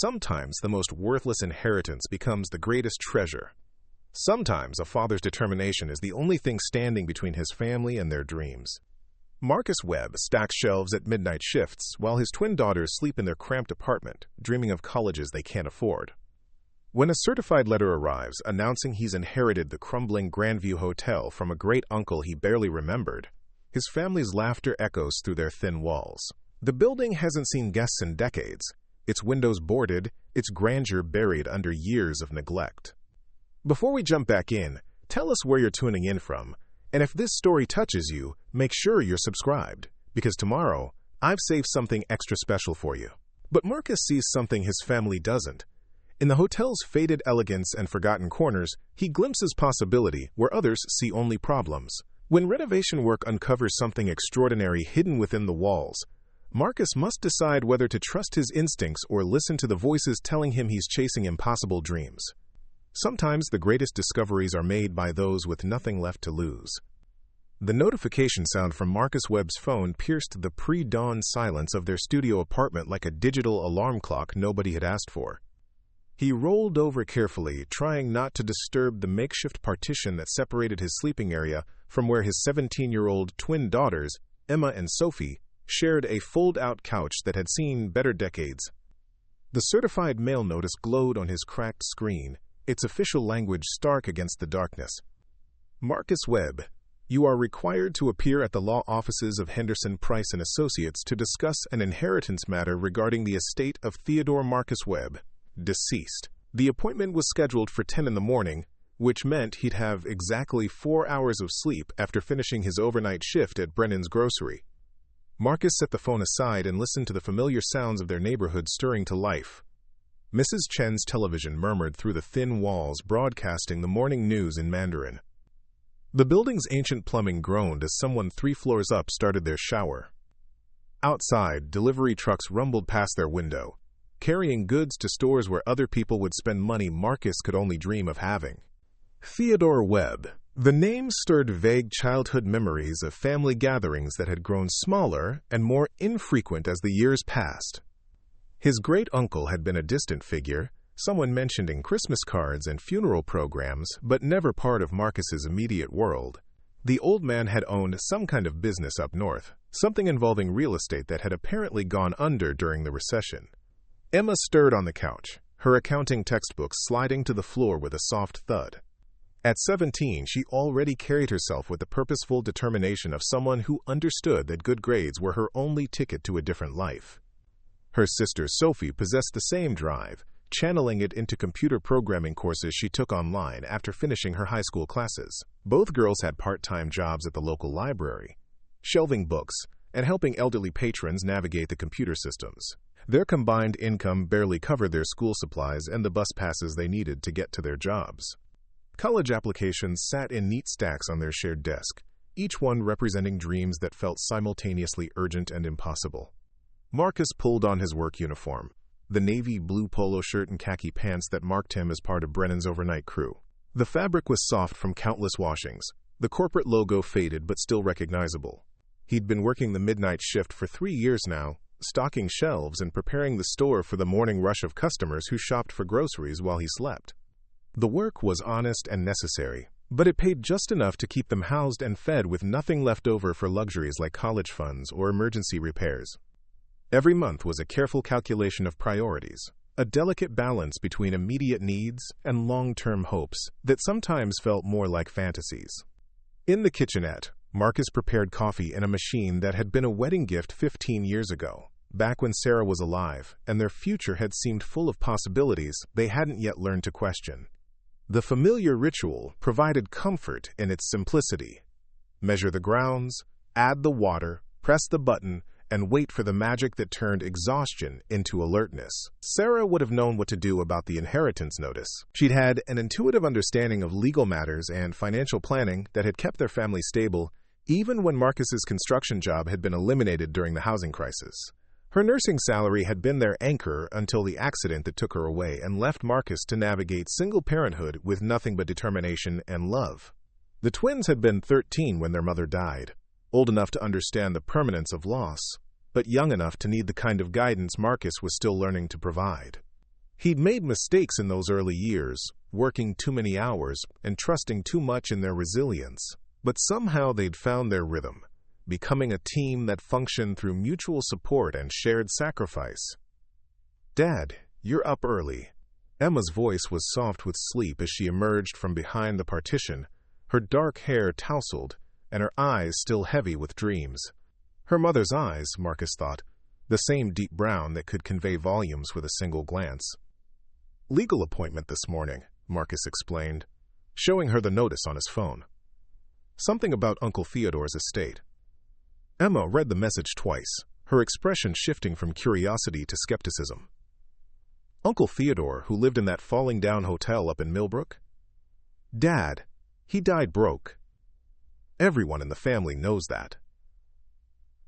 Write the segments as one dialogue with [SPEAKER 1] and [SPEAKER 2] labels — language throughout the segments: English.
[SPEAKER 1] Sometimes the most worthless inheritance becomes the greatest treasure. Sometimes a father's determination is the only thing standing between his family and their dreams. Marcus Webb stacks shelves at midnight shifts while his twin daughters sleep in their cramped apartment, dreaming of colleges they can't afford. When a certified letter arrives announcing he's inherited the crumbling Grandview Hotel from a great-uncle he barely remembered, his family's laughter echoes through their thin walls. The building hasn't seen guests in decades, its windows boarded, its grandeur buried under years of neglect. Before we jump back in, tell us where you're tuning in from, and if this story touches you, make sure you're subscribed, because tomorrow, I've saved something extra special for you. But Marcus sees something his family doesn't. In the hotel's faded elegance and forgotten corners, he glimpses possibility where others see only problems. When renovation work uncovers something extraordinary hidden within the walls, Marcus must decide whether to trust his instincts or listen to the voices telling him he's chasing impossible dreams. Sometimes the greatest discoveries are made by those with nothing left to lose. The notification sound from Marcus Webb's phone pierced the pre-dawn silence of their studio apartment like a digital alarm clock nobody had asked for. He rolled over carefully, trying not to disturb the makeshift partition that separated his sleeping area from where his 17-year-old twin daughters, Emma and Sophie, shared a fold-out couch that had seen better decades. The certified mail notice glowed on his cracked screen, its official language stark against the darkness. Marcus Webb, you are required to appear at the law offices of Henderson, Price & Associates to discuss an inheritance matter regarding the estate of Theodore Marcus Webb, deceased. The appointment was scheduled for 10 in the morning, which meant he'd have exactly 4 hours of sleep after finishing his overnight shift at Brennan's grocery. Marcus set the phone aside and listened to the familiar sounds of their neighborhood stirring to life. Mrs. Chen's television murmured through the thin walls, broadcasting the morning news in Mandarin. The building's ancient plumbing groaned as someone 3 floors up started their shower. Outside, delivery trucks rumbled past their window, carrying goods to stores where other people would spend money Marcus could only dream of having. Theodore Webb. The name stirred vague childhood memories of family gatherings that had grown smaller and more infrequent as the years passed. His great-uncle had been a distant figure, someone mentioned in Christmas cards and funeral programs, but never part of Marcus's immediate world. The old man had owned some kind of business up north, something involving real estate that had apparently gone under during the recession. Emma stirred on the couch, her accounting textbook sliding to the floor with a soft thud. At 17, she already carried herself with the purposeful determination of someone who understood that good grades were her only ticket to a different life. Her sister Sophie possessed the same drive, channeling it into computer programming courses she took online after finishing her high school classes. Both girls had part-time jobs at the local library, shelving books and helping elderly patrons navigate the computer systems. Their combined income barely covered their school supplies and the bus passes they needed to get to their jobs. College applications sat in neat stacks on their shared desk, each one representing dreams that felt simultaneously urgent and impossible. Marcus pulled on his work uniform, the navy blue polo shirt and khaki pants that marked him as part of Brennan's overnight crew. The fabric was soft from countless washings, the corporate logo faded but still recognizable. He'd been working the midnight shift for 3 years now, stocking shelves and preparing the store for the morning rush of customers who shopped for groceries while he slept. The work was honest and necessary, but it paid just enough to keep them housed and fed with nothing left over for luxuries like college funds or emergency repairs. Every month was a careful calculation of priorities, a delicate balance between immediate needs and long-term hopes that sometimes felt more like fantasies. In the kitchenette, Marcus prepared coffee in a machine that had been a wedding gift 15 years ago, back when Sarah was alive and their future had seemed full of possibilities they hadn't yet learned to question. The familiar ritual provided comfort in its simplicity. Measure the grounds, add the water, press the button, and wait for the magic that turned exhaustion into alertness. Sarah would have known what to do about the inheritance notice. She'd had an intuitive understanding of legal matters and financial planning that had kept their family stable, even when Marcus's construction job had been eliminated during the housing crisis. Her nursing salary had been their anchor until the accident that took her away and left Marcus to navigate single parenthood with nothing but determination and love. The twins had been 13 when their mother died, old enough to understand the permanence of loss, but young enough to need the kind of guidance Marcus was still learning to provide. He'd made mistakes in those early years, working too many hours and trusting too much in their resilience. But somehow they'd found their rhythm, becoming a team that functioned through mutual support and shared sacrifice. "Dad, you're up early." Emma's voice was soft with sleep as she emerged from behind the partition, her dark hair tousled and her eyes still heavy with dreams. Her mother's eyes, Marcus thought, the same deep brown that could convey volumes with a single glance. "Legal appointment this morning," Marcus explained, showing her the notice on his phone. Something about Uncle Theodore's estate. Emma read the message twice, her expression shifting from curiosity to skepticism. "Uncle Theodore, who lived in that falling-down hotel up in Millbrook?" "Dad, he died broke. Everyone in the family knows that."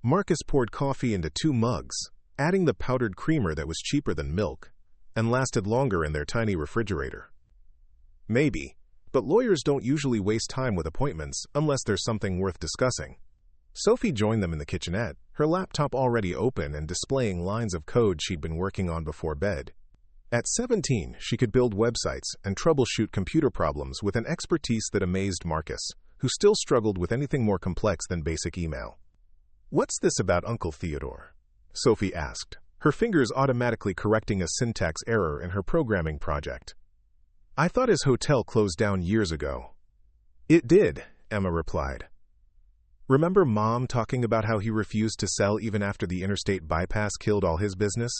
[SPEAKER 1] Marcus poured coffee into 2 mugs, adding the powdered creamer that was cheaper than milk and lasted longer in their tiny refrigerator. "Maybe, but lawyers don't usually waste time with appointments unless there's something worth discussing." Sophie joined them in the kitchenette, her laptop already open and displaying lines of code she'd been working on before bed. At 17, she could build websites and troubleshoot computer problems with an expertise that amazed Marcus, who still struggled with anything more complex than basic email. "What's this about Uncle Theodore?" Sophie asked, her fingers automatically correcting a syntax error in her programming project. "I thought his hotel closed down years ago." "It did," Emma replied. "Remember Mom talking about how he refused to sell even after the interstate bypass killed all his business?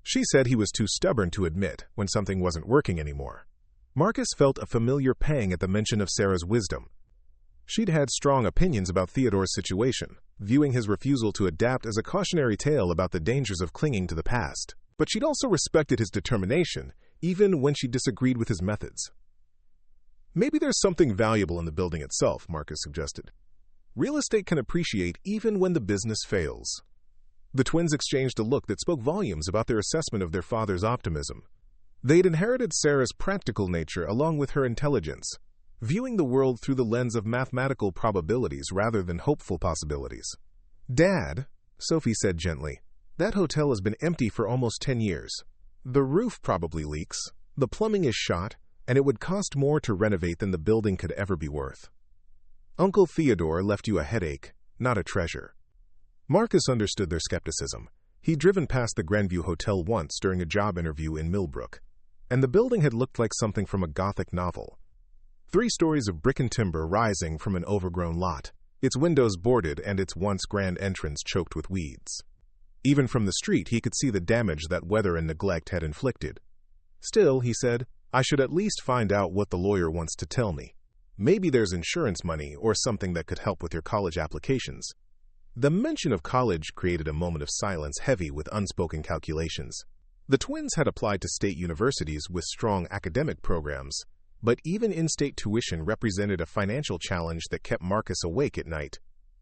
[SPEAKER 1] She said he was too stubborn to admit when something wasn't working anymore." Marcus felt a familiar pang at the mention of Sarah's wisdom. She'd had strong opinions about Theodore's situation, viewing his refusal to adapt as a cautionary tale about the dangers of clinging to the past. But she'd also respected his determination, even when she disagreed with his methods. "Maybe there's something valuable in the building itself," Marcus suggested. "Real estate can appreciate even when the business fails." The twins exchanged a look that spoke volumes about their assessment of their father's optimism. They'd inherited Sarah's practical nature along with her intelligence, viewing the world through the lens of mathematical probabilities rather than hopeful possibilities. "Dad," Sophie said gently, "that hotel has been empty for almost 10 years. The roof probably leaks, the plumbing is shot, and it would cost more to renovate than the building could ever be worth. Uncle Theodore left you a headache, not a treasure." Marcus understood their skepticism. He'd driven past the Grandview Hotel once during a job interview in Millbrook, and the building had looked like something from a Gothic novel. 3 stories of brick and timber rising from an overgrown lot, its windows boarded and its once grand entrance choked with weeds. Even from the street, he could see the damage that weather and neglect had inflicted. "Still," he said, "I should at least find out what the lawyer wants to tell me. Maybe there's insurance money or something that could help with your college applications." The mention of college created a moment of silence heavy with unspoken calculations. The twins had applied to state universities with strong academic programs, but even in-state tuition represented a financial challenge that kept Marcus awake at night.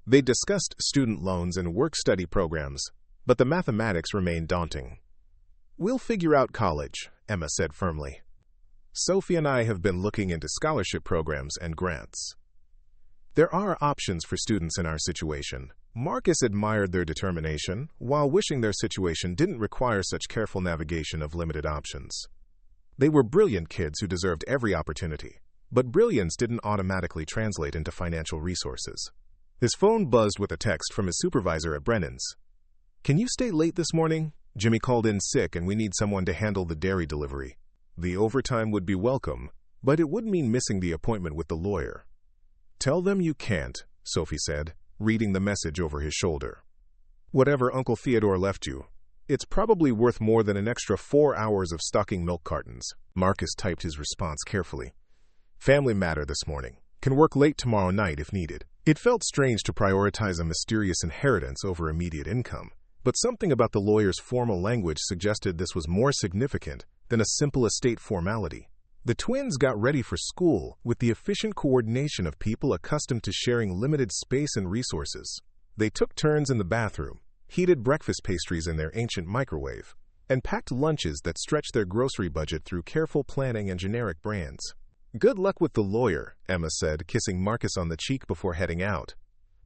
[SPEAKER 1] They discussed student loans and work-study programs, but the mathematics remained daunting. "We'll figure out college," Emma said firmly. "Sophie and I have been looking into scholarship programs and grants. There are options for students in our situation." Marcus admired their determination, while wishing their situation didn't require such careful navigation of limited options. They were brilliant kids who deserved every opportunity, but brilliance didn't automatically translate into financial resources. His phone buzzed with a text from his supervisor at Brennan's. "Can you stay late this morning? Jimmy called in sick and we need someone to handle the dairy delivery. The overtime would be welcome, but it would mean missing the appointment with the lawyer." "Tell them you can't," Sophie said, reading the message over his shoulder. "Whatever Uncle Theodore left you, it's probably worth more than an extra 4 hours of stocking milk cartons." Marcus typed his response carefully. "Family matter this morning. Can work late tomorrow night if needed." It felt strange to prioritize a mysterious inheritance over immediate income, but something about the lawyer's formal language suggested this was more significant than a simple estate formality. The twins got ready for school with the efficient coordination of people accustomed to sharing limited space and resources. They took turns in the bathroom, heated breakfast pastries in their ancient microwave, and packed lunches that stretched their grocery budget through careful planning and generic brands. "Good luck with the lawyer," Emma said, kissing Marcus on the cheek before heading out.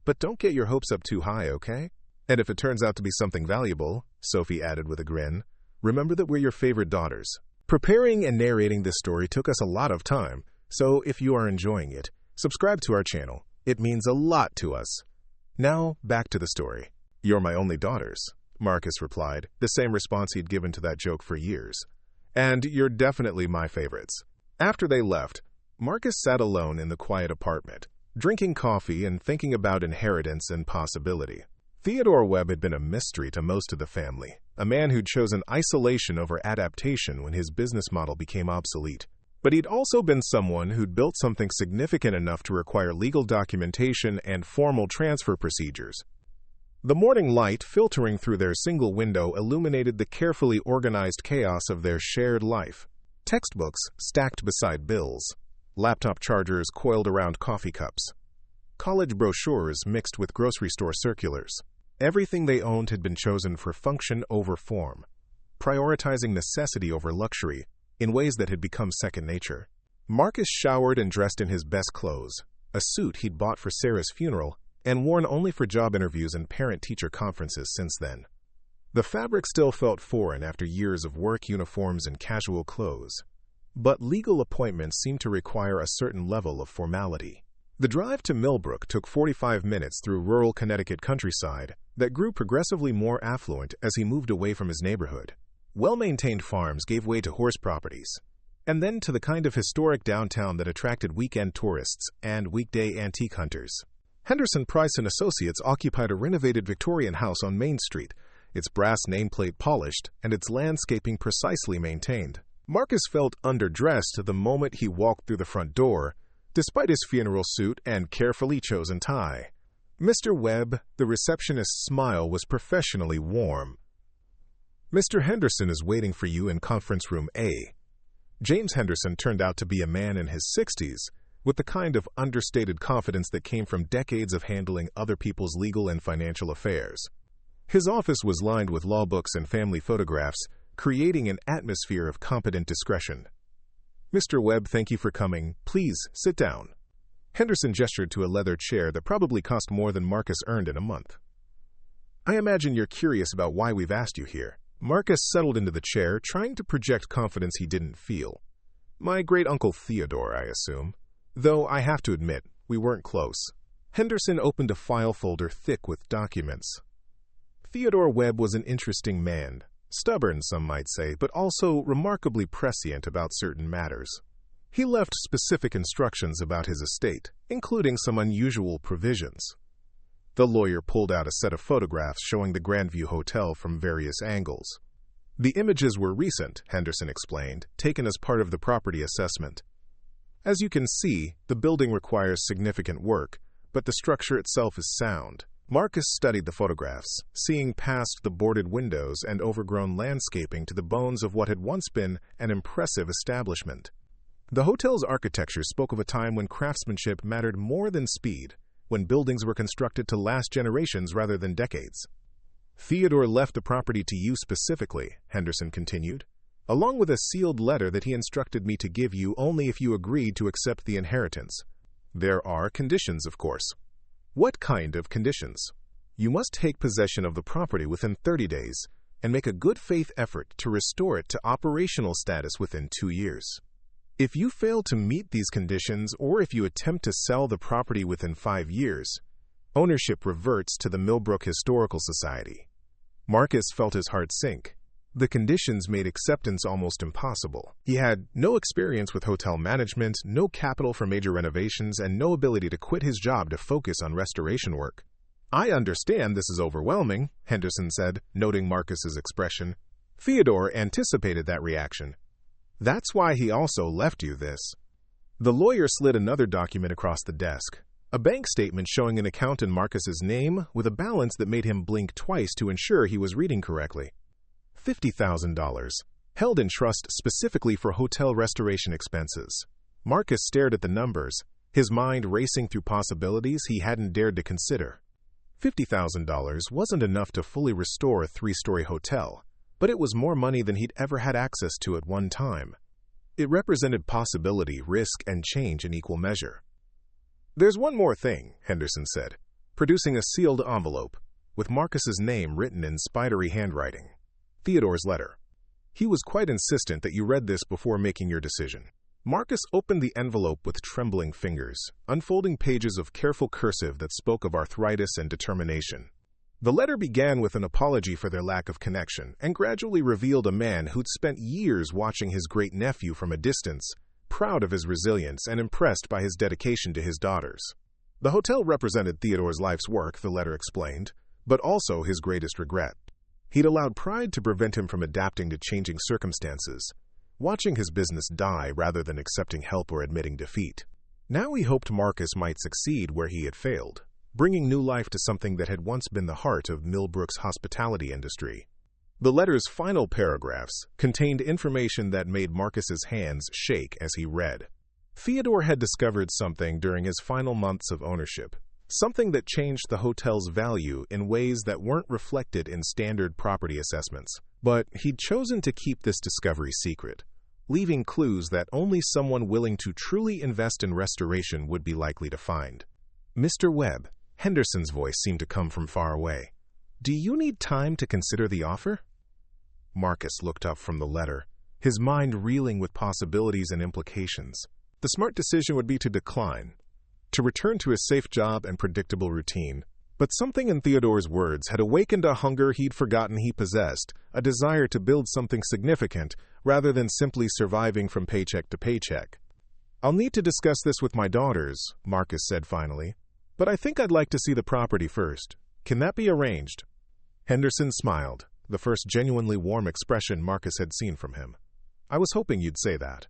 [SPEAKER 1] "But don't get your hopes up too high, okay? And if it turns out to be something valuable," Sophie added with a grin, remember that we're your favorite daughters. Preparing and narrating this story took us a lot of time, so if you are enjoying it, subscribe to our channel. It means a lot to us. Now, back to the story. You're my only daughters, Marcus replied, the same response he'd given to that joke for years. And you're definitely my favorites. After they left, Marcus sat alone in the quiet apartment, drinking coffee and thinking about inheritance and possibility. Theodore Webb had been a mystery to most of the family, a man who'd chosen isolation over adaptation when his business model became obsolete. But he'd also been someone who'd built something significant enough to require legal documentation and formal transfer procedures. The morning light filtering through their single window illuminated the carefully organized chaos of their shared life. Textbooks stacked beside bills, laptop chargers coiled around coffee cups, college brochures mixed with grocery store circulars. Everything they owned had been chosen for function over form, prioritizing necessity over luxury in ways that had become second nature. Marcus showered and dressed in his best clothes, a suit he'd bought for Sarah's funeral and worn only for job interviews and parent-teacher conferences since then. The fabric still felt foreign after years of work uniforms and casual clothes, but legal appointments seemed to require a certain level of formality. The drive to Millbrook took 45 minutes through rural Connecticut countryside that grew progressively more affluent as he moved away from his neighborhood. Well-maintained farms gave way to horse properties, and then to the kind of historic downtown that attracted weekend tourists and weekday antique hunters. Henderson Price & Associates occupied a renovated Victorian house on Main Street, its brass nameplate polished and its landscaping precisely maintained. Marcus felt underdressed the moment he walked through the front door, despite his funeral suit and carefully chosen tie. Mr. Webb, the receptionist's smile was professionally warm. Mr. Henderson is waiting for you in conference room A. James Henderson turned out to be a man in his 60s, with the kind of understated confidence that came from decades of handling other people's legal and financial affairs. His office was lined with law books and family photographs, creating an atmosphere of competent discretion. Mr. Webb, thank you for coming. Please, sit down. Henderson gestured to a leather chair that probably cost more than Marcus earned in a month. I imagine you're curious about why we've asked you here. Marcus settled into the chair, trying to project confidence he didn't feel. My great-uncle Theodore, I assume. Though I have to admit, we weren't close. Henderson opened a file folder thick with documents. Theodore Webb was an interesting man. Stubborn, some might say, but also remarkably prescient about certain matters. He left specific instructions about his estate, including some unusual provisions. The lawyer pulled out a set of photographs showing the Grandview Hotel from various angles. The images were recent, Henderson explained, taken as part of the property assessment. As you can see, the building requires significant work, but the structure itself is sound. Marcus studied the photographs, seeing past the boarded windows and overgrown landscaping to the bones of what had once been an impressive establishment. The hotel's architecture spoke of a time when craftsmanship mattered more than speed, when buildings were constructed to last generations rather than decades. Theodore left the property to you specifically, Henderson continued, along with a sealed letter that he instructed me to give you only if you agreed to accept the inheritance. There are conditions, of course. What kind of conditions? You must take possession of the property within 30 days and make a good faith effort to restore it to operational status within 2 years. If you fail to meet these conditions, or if you attempt to sell the property within 5 years, ownership reverts to the Millbrook Historical Society. Marcus felt his heart sink. The conditions made acceptance almost impossible. He had no experience with hotel management, no capital for major renovations, and no ability to quit his job to focus on restoration work. I understand this is overwhelming, Henderson said, noting Marcus's expression. Theodore anticipated that reaction. That's why he also left you this. The lawyer slid another document across the desk, a bank statement showing an account in Marcus's name with a balance that made him blink twice to ensure he was reading correctly. $50,000, held in trust specifically for hotel restoration expenses. Marcus stared at the numbers, his mind racing through possibilities he hadn't dared to consider. $50,000 wasn't enough to fully restore a 3-story hotel, but it was more money than he'd ever had access to at one time. It represented possibility, risk, and change in equal measure. There's one more thing, Henderson said, producing a sealed envelope with Marcus's name written in spidery handwriting. Theodore's letter. He was quite insistent that you read this before making your decision. Marcus opened the envelope with trembling fingers, unfolding pages of careful cursive that spoke of arthritis and determination. The letter began with an apology for their lack of connection and gradually revealed a man who'd spent years watching his great-nephew from a distance, proud of his resilience and impressed by his dedication to his daughters. The hotel represented Theodore's life's work, the letter explained, but also his greatest regret. He'd allowed pride to prevent him from adapting to changing circumstances, watching his business die rather than accepting help or admitting defeat. Now he hoped Marcus might succeed where he had failed, bringing new life to something that had once been the heart of Millbrook's hospitality industry. The letter's final paragraphs contained information that made Marcus's hands shake as he read. Theodore had discovered something during his final months of ownership, something that changed the hotel's value in ways that weren't reflected in standard property assessments. But he'd chosen to keep this discovery secret, leaving clues that only someone willing to truly invest in restoration would be likely to find. "Mr. Webb," Henderson's voice seemed to come from far away. "Do you need time to consider the offer?" Marcus looked up from the letter, his mind reeling with possibilities and implications. The smart decision would be to decline, to return to his safe job and predictable routine. But something in Theodore's words had awakened a hunger he'd forgotten he possessed, a desire to build something significant rather than simply surviving from paycheck to paycheck. "I'll need to discuss this with my daughters," Marcus said finally, "but I think I'd like to see the property first. Can that be arranged?" Henderson smiled, the first genuinely warm expression Marcus had seen from him. "I was hoping you'd say that.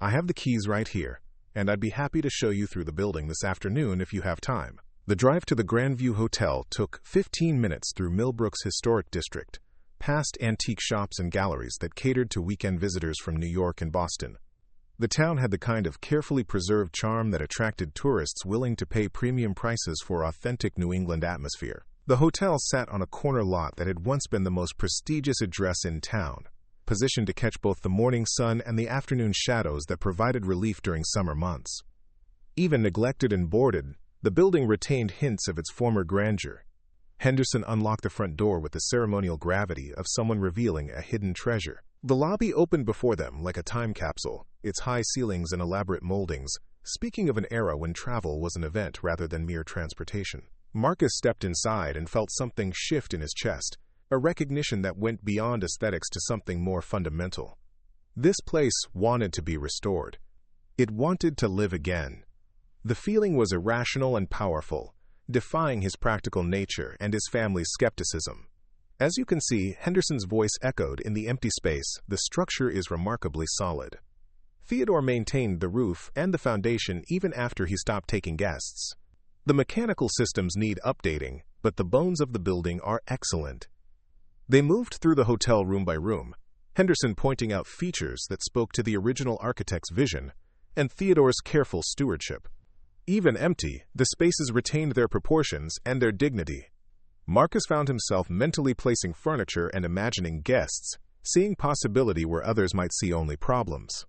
[SPEAKER 1] I have the keys right here, and I'd be happy to show you through the building this afternoon if you have time." The drive to the Grandview Hotel took 15 minutes through Millbrook's historic district, past antique shops and galleries that catered to weekend visitors from New York and Boston. The town had the kind of carefully preserved charm that attracted tourists willing to pay premium prices for authentic New England atmosphere. The hotel sat on a corner lot that had once been the most prestigious address in town, positioned to catch both the morning sun and the afternoon shadows that provided relief during summer months. Even neglected and boarded, the building retained hints of its former grandeur. Henderson unlocked the front door with the ceremonial gravity of someone revealing a hidden treasure. The lobby opened before them like a time capsule, its high ceilings and elaborate moldings, speaking of an era when travel was an event rather than mere transportation. Marcus stepped inside and felt something shift in his chest, a recognition that went beyond aesthetics to something more fundamental. This place wanted to be restored. It wanted to live again. The feeling was irrational and powerful, defying his practical nature and his family's skepticism. As you can see, Henderson's voice echoed in the empty space. The structure is remarkably solid. Theodore maintained the roof and the foundation even after he stopped taking guests. The mechanical systems need updating, but the bones of the building are excellent. They moved through the hotel room by room, Henderson pointing out features that spoke to the original architect's vision and Theodore's careful stewardship. Even empty, the spaces retained their proportions and their dignity. Marcus found himself mentally placing furniture and imagining guests, seeing possibility where others might see only problems.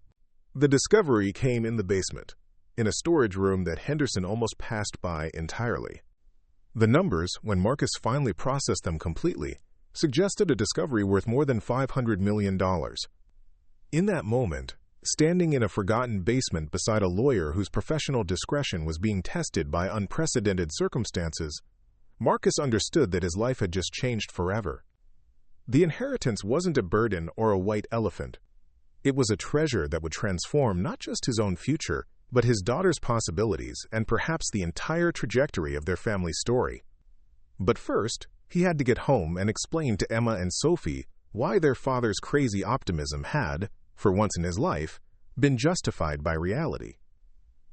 [SPEAKER 1] The discovery came in the basement, in a storage room that Henderson almost passed by entirely. The numbers, when Marcus finally processed them completely, suggested a discovery worth more than $500 million. In that moment, standing in a forgotten basement beside a lawyer whose professional discretion was being tested by unprecedented circumstances, Marcus understood that his life had just changed forever. The inheritance wasn't a burden or a white elephant. It was a treasure that would transform not just his own future, but his daughter's possibilities and perhaps the entire trajectory of their family story. But first, he had to get home and explain to Emma and Sophie why their father's crazy optimism had, for once in his life, been justified by reality.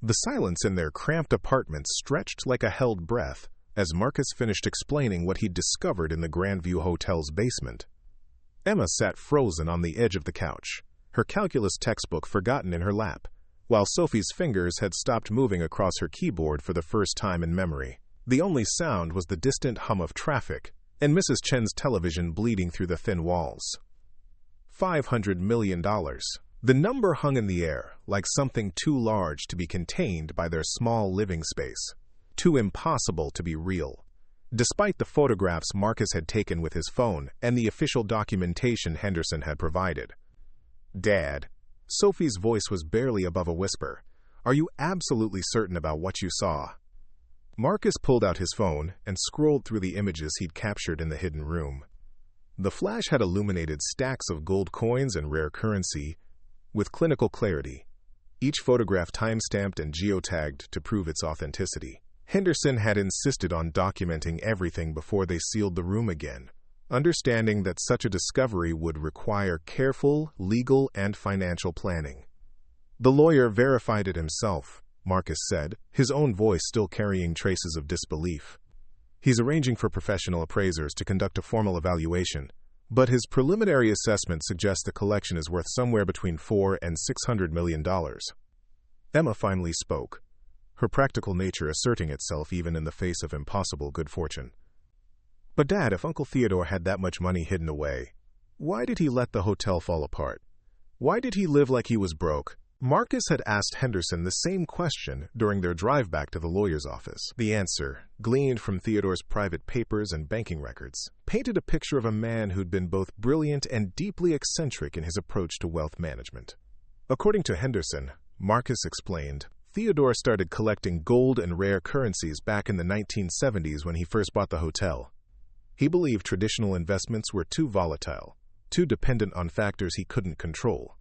[SPEAKER 1] The silence in their cramped apartment stretched like a held breath as Marcus finished explaining what he'd discovered in the Grandview Hotel's basement. Emma sat frozen on the edge of the couch, her calculus textbook forgotten in her lap, while Sophie's fingers had stopped moving across her keyboard for the first time in memory. The only sound was the distant hum of traffic and Mrs. Chen's television bleeding through the thin walls. $500 million. The number hung in the air like something too large to be contained by their small living space, too impossible to be real. despite the photographs Marcus had taken with his phone and the official documentation Henderson had provided. "Dad," Sophie's voice was barely above a whisper, "are you absolutely certain about what you saw?" Marcus pulled out his phone and scrolled through the images he'd captured in the hidden room. The flash had illuminated stacks of gold coins and rare currency with clinical clarity, each photograph time-stamped and geotagged to prove its authenticity. Henderson had insisted on documenting everything before they sealed the room again, understanding that such a discovery would require careful legal and financial planning. "The lawyer verified it himself," Marcus said, his own voice still carrying traces of disbelief. "He's arranging for professional appraisers to conduct a formal evaluation, but his preliminary assessment suggests the collection is worth somewhere between $400 and $600 million. Emma finally spoke, her practical nature asserting itself even in the face of impossible good fortune. "But Dad, if Uncle Theodore had that much money hidden away, why did he let the hotel fall apart? Why did he live like he was broke?" Marcus had asked Henderson the same question during their drive back to the lawyer's office. The answer, gleaned from Theodore's private papers and banking records, painted a picture of a man who'd been both brilliant and deeply eccentric in his approach to wealth management. According to Henderson, Marcus explained, Theodore started collecting gold and rare currencies back in the 1970s when he first bought the hotel. He believed traditional investments were too volatile, too dependent on factors he couldn't control.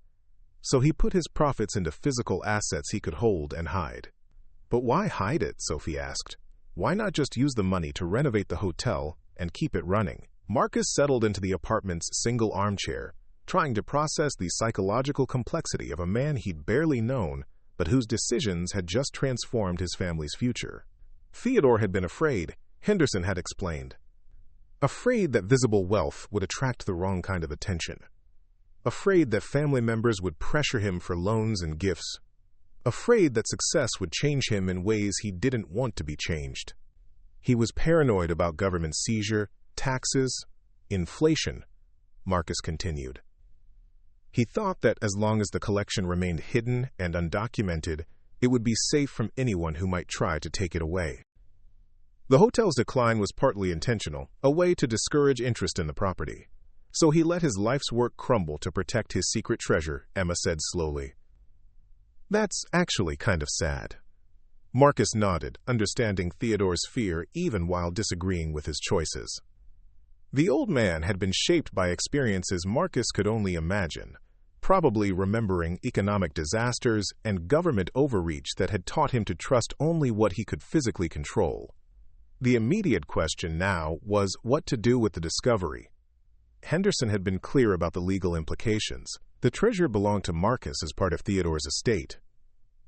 [SPEAKER 1] So he put his profits into physical assets he could hold and hide. "But why hide it?" Sophie asked. "Why not just use the money to renovate the hotel and keep it running?" Marcus settled into the apartment's single armchair, trying to process the psychological complexity of a man he'd barely known, but whose decisions had just transformed his family's future. Theodore had been afraid, Henderson had explained. Afraid that visible wealth would attract the wrong kind of attention. Afraid that family members would pressure him for loans and gifts. Afraid that success would change him in ways he didn't want to be changed. He was paranoid about government seizure, taxes, inflation, Marcus continued. He thought that as long as the collection remained hidden and undocumented, it would be safe from anyone who might try to take it away. The hotel's decline was partly intentional, a way to discourage interest in the property. So he let his life's work crumble to protect his secret treasure, Emma said slowly. That's actually kind of sad. Marcus nodded, understanding Theodore's fear even while disagreeing with his choices. The old man had been shaped by experiences Marcus could only imagine, probably remembering economic disasters and government overreach that had taught him to trust only what he could physically control. The immediate question now was what to do with the discovery. Henderson had been clear about the legal implications. The treasure belonged to Marcus as part of Theodore's estate.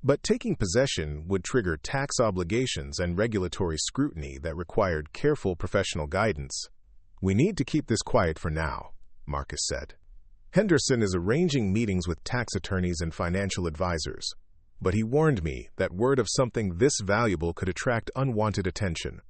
[SPEAKER 1] But taking possession would trigger tax obligations and regulatory scrutiny that required careful professional guidance. We need to keep this quiet for now, Marcus said. Henderson is arranging meetings with tax attorneys and financial advisors, but he warned me that word of something this valuable could attract unwanted attention.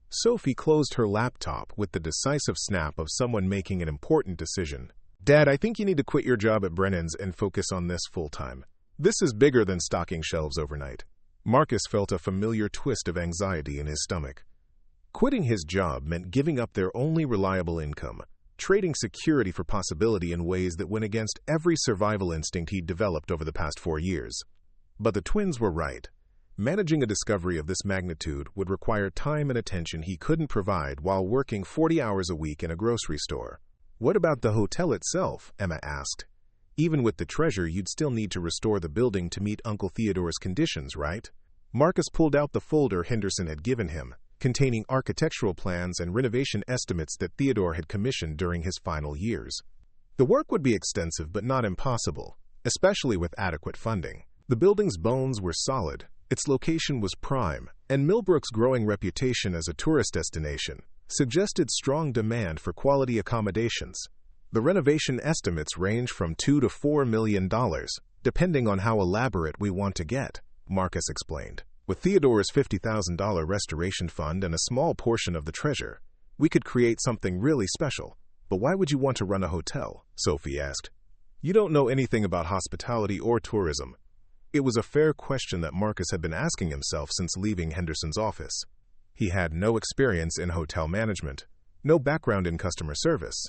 [SPEAKER 1] Sophie closed her laptop with the decisive snap of someone making an important decision. Dad, I think you need to quit your job at Brennan's and focus on this full-time. This is bigger than stocking shelves overnight. Marcus felt a familiar twist of anxiety in his stomach. Quitting his job meant giving up their only reliable income, trading security for possibility in ways that went against every survival instinct he'd developed over the past 4 years. But the twins were right. Managing a discovery of this magnitude would require time and attention he couldn't provide while working 40 hours a week in a grocery store. What about the hotel itself? Emma asked. Even with the treasure, you'd still need to restore the building to meet Uncle Theodore's conditions, right? Marcus pulled out the folder Henderson had given him, containing architectural plans and renovation estimates that Theodore had commissioned during his final years. The work would be extensive but not impossible, especially with adequate funding. The building's bones were solid, its location was prime, and Millbrook's growing reputation as a tourist destination suggested strong demand for quality accommodations. The renovation estimates range from $2 to $4 million, depending on how elaborate we want to get, Marcus explained. With Theodore's $50,000 restoration fund and a small portion of the treasure, we could create something really special. But why would you want to run a hotel? Sophie asked. You don't know anything about hospitality or tourism. It was a fair question that Marcus had been asking himself since leaving Henderson's office. He had no experience in hotel management, no background in customer service,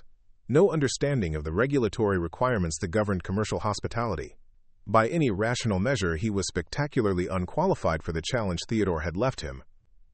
[SPEAKER 1] no understanding of the regulatory requirements that governed commercial hospitality. By any rational measure, he was spectacularly unqualified for the challenge Theodore had left him.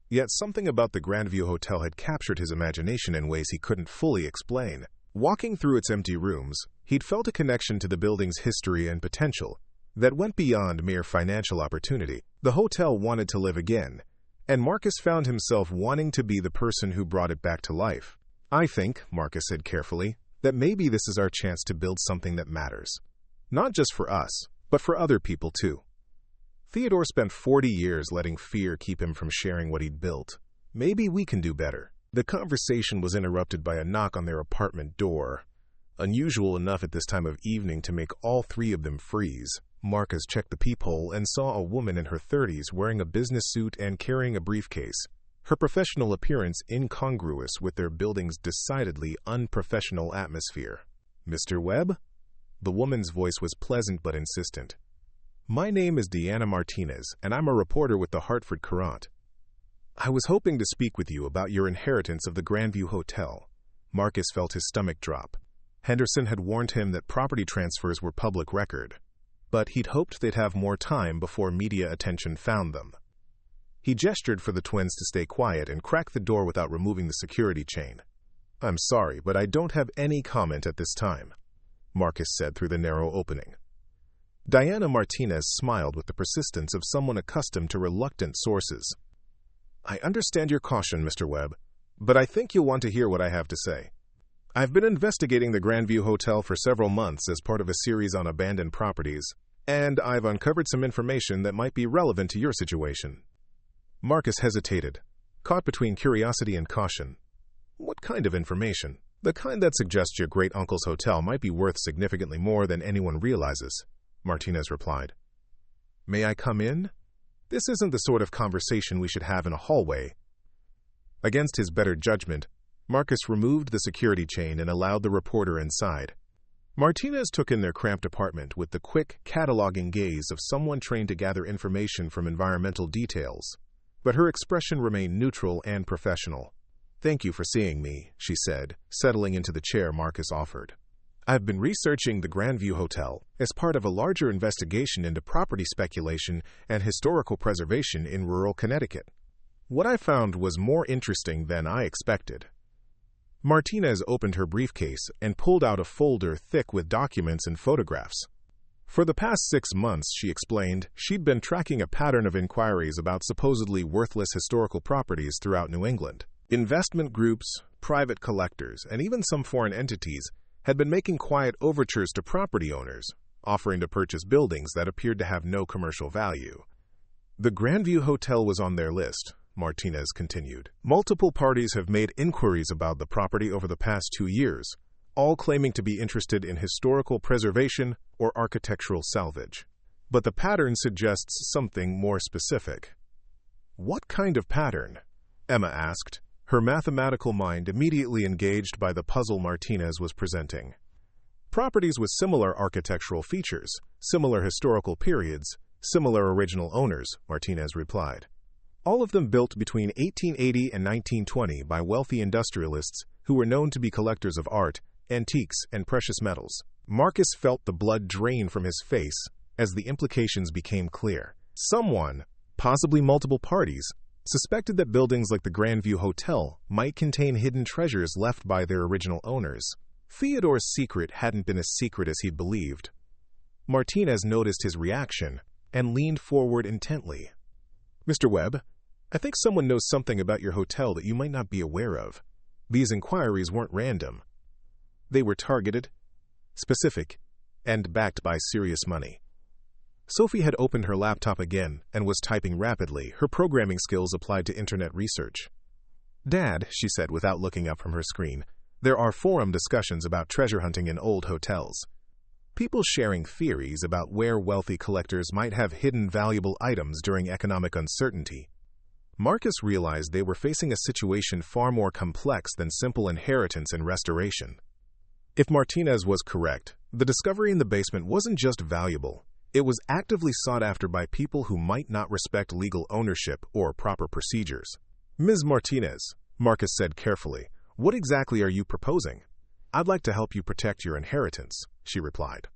[SPEAKER 1] Yet something about the Grandview Hotel had captured his imagination in ways he couldn't fully explain. Walking through its empty rooms, he'd felt a connection to the building's history and potential that went beyond mere financial opportunity. The hotel wanted to live again, and Marcus found himself wanting to be the person who brought it back to life. "I think," Marcus said carefully, "that maybe this is our chance to build something that matters. Not just for us, but for other people too." Theodore spent 40 years letting fear keep him from sharing what he'd built. Maybe we can do better. The conversation was interrupted by a knock on their apartment door. Unusual enough at this time of evening to make all three of them freeze. Marcus checked the peephole and saw a woman in her 30s wearing a business suit and carrying a briefcase, her professional appearance incongruous with their building's decidedly unprofessional atmosphere. "Mr. Webb?" The woman's voice was pleasant but insistent. "My name is Deanna Martinez, and I'm a reporter with the Hartford Courant. I was hoping to speak with you about your inheritance of the Grandview Hotel." Marcus felt his stomach drop. Henderson had warned him that property transfers were public record, but he'd hoped they'd have more time before media attention found them. He gestured for the twins to stay quiet and cracked the door without removing the security chain. "I'm sorry, but I don't have any comment at this time," Marcus said through the narrow opening. Diana Martinez smiled with the persistence of someone accustomed to reluctant sources. "I understand your caution, Mr. Webb, but I think you'll want to hear what I have to say. I've been investigating the Grandview Hotel for several months as part of a series on abandoned properties, and I've uncovered some information that might be relevant to your situation." Marcus hesitated, caught between curiosity and caution. "What kind of information?" "The kind that suggests your great-uncle's hotel might be worth significantly more than anyone realizes," Martinez replied. "May I come in? This isn't the sort of conversation we should have in a hallway." Against his better judgment, Marcus removed the security chain and allowed the reporter inside. Martinez took in their cramped apartment with the quick, cataloging gaze of someone trained to gather information from environmental details, but her expression remained neutral and professional. "Thank you for seeing me," she said, settling into the chair Marcus offered. "I've been researching the Grandview Hotel as part of a larger investigation into property speculation and historical preservation in rural Connecticut. What I found was more interesting than I expected." Martinez opened her briefcase and pulled out a folder thick with documents and photographs. For the past 6 months, she explained, she'd been tracking a pattern of inquiries about supposedly worthless historical properties throughout New England. Investment groups, private collectors, and even some foreign entities had been making quiet overtures to property owners, offering to purchase buildings that appeared to have no commercial value. "The Grandview Hotel was on their list," Martinez continued. "Multiple parties have made inquiries about the property over the past 2 years, all claiming to be interested in historical preservation or architectural salvage. But the pattern suggests something more specific." "What kind of pattern?" Emma asked, her mathematical mind immediately engaged by the puzzle Martinez was presenting. "Properties with similar architectural features, similar historical periods, similar original owners," Martinez replied. "All of them built between 1880 and 1920 by wealthy industrialists who were known to be collectors of art, antiques, and precious metals." Marcus felt the blood drain from his face as the implications became clear. Someone, possibly multiple parties, suspected that buildings like the Grandview Hotel might contain hidden treasures left by their original owners. Theodore's secret hadn't been as secret as he'd believed. Martinez noticed his reaction and leaned forward intently. "Mr. Webb, I think someone knows something about your hotel that you might not be aware of. These inquiries weren't random. They were targeted, specific, and backed by serious money." Sophie had opened her laptop again and was typing rapidly, her programming skills applied to internet research. "Dad," she said without looking up from her screen, "there are forum discussions about treasure hunting in old hotels. People sharing theories about where wealthy collectors might have hidden valuable items during economic uncertainty." Marcus realized they were facing a situation far more complex than simple inheritance and restoration. If Martinez was correct, the discovery in the basement wasn't just valuable. It was actively sought after by people who might not respect legal ownership or proper procedures. Ms. Martinez, Marcus said carefully, "What exactly are you proposing?" "I'd like to help you protect your inheritance," she replied.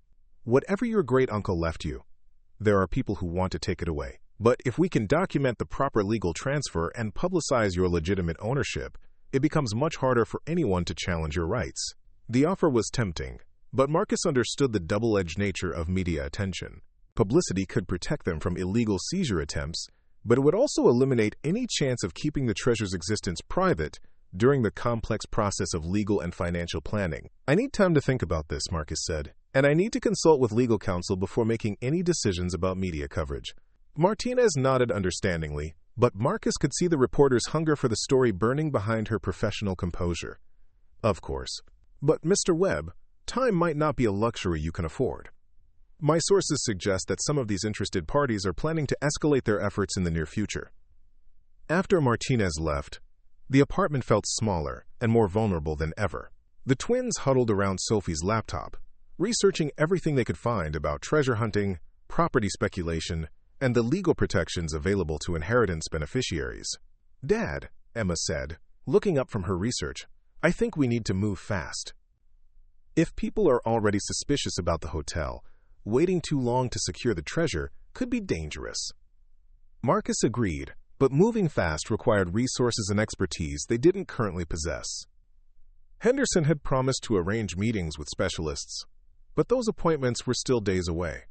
[SPEAKER 1] "Whatever your great-uncle left you, there are people who want to take it away. But if we can document the proper legal transfer and publicize your legitimate ownership, it becomes much harder for anyone to challenge your rights." The offer was tempting, but Marcus understood the double-edged nature of media attention. Publicity could protect them from illegal seizure attempts, but it would also eliminate any chance of keeping the treasure's existence private during the complex process of legal and financial planning. "I need time to think about this," Marcus said, "and I need to consult with legal counsel before making any decisions about media coverage." Martinez nodded understandingly, but Marcus could see the reporter's hunger for the story burning behind her professional composure. "Of course. But, Mr. Webb, time might not be a luxury you can afford. My sources suggest that some of these interested parties are planning to escalate their efforts in the near future." After Martinez left, the apartment felt smaller and more vulnerable than ever. The twins huddled around Sophie's laptop, researching everything they could find about treasure hunting, property speculation, and the legal protections available to inheritance beneficiaries. "Dad," Emma said, looking up from her research, "I think we need to move fast. If people are already suspicious about the hotel, waiting too long to secure the treasure could be dangerous." Marcus agreed, but moving fast required resources and expertise they didn't currently possess. Henderson had promised to arrange meetings with specialists, but those appointments were still days away.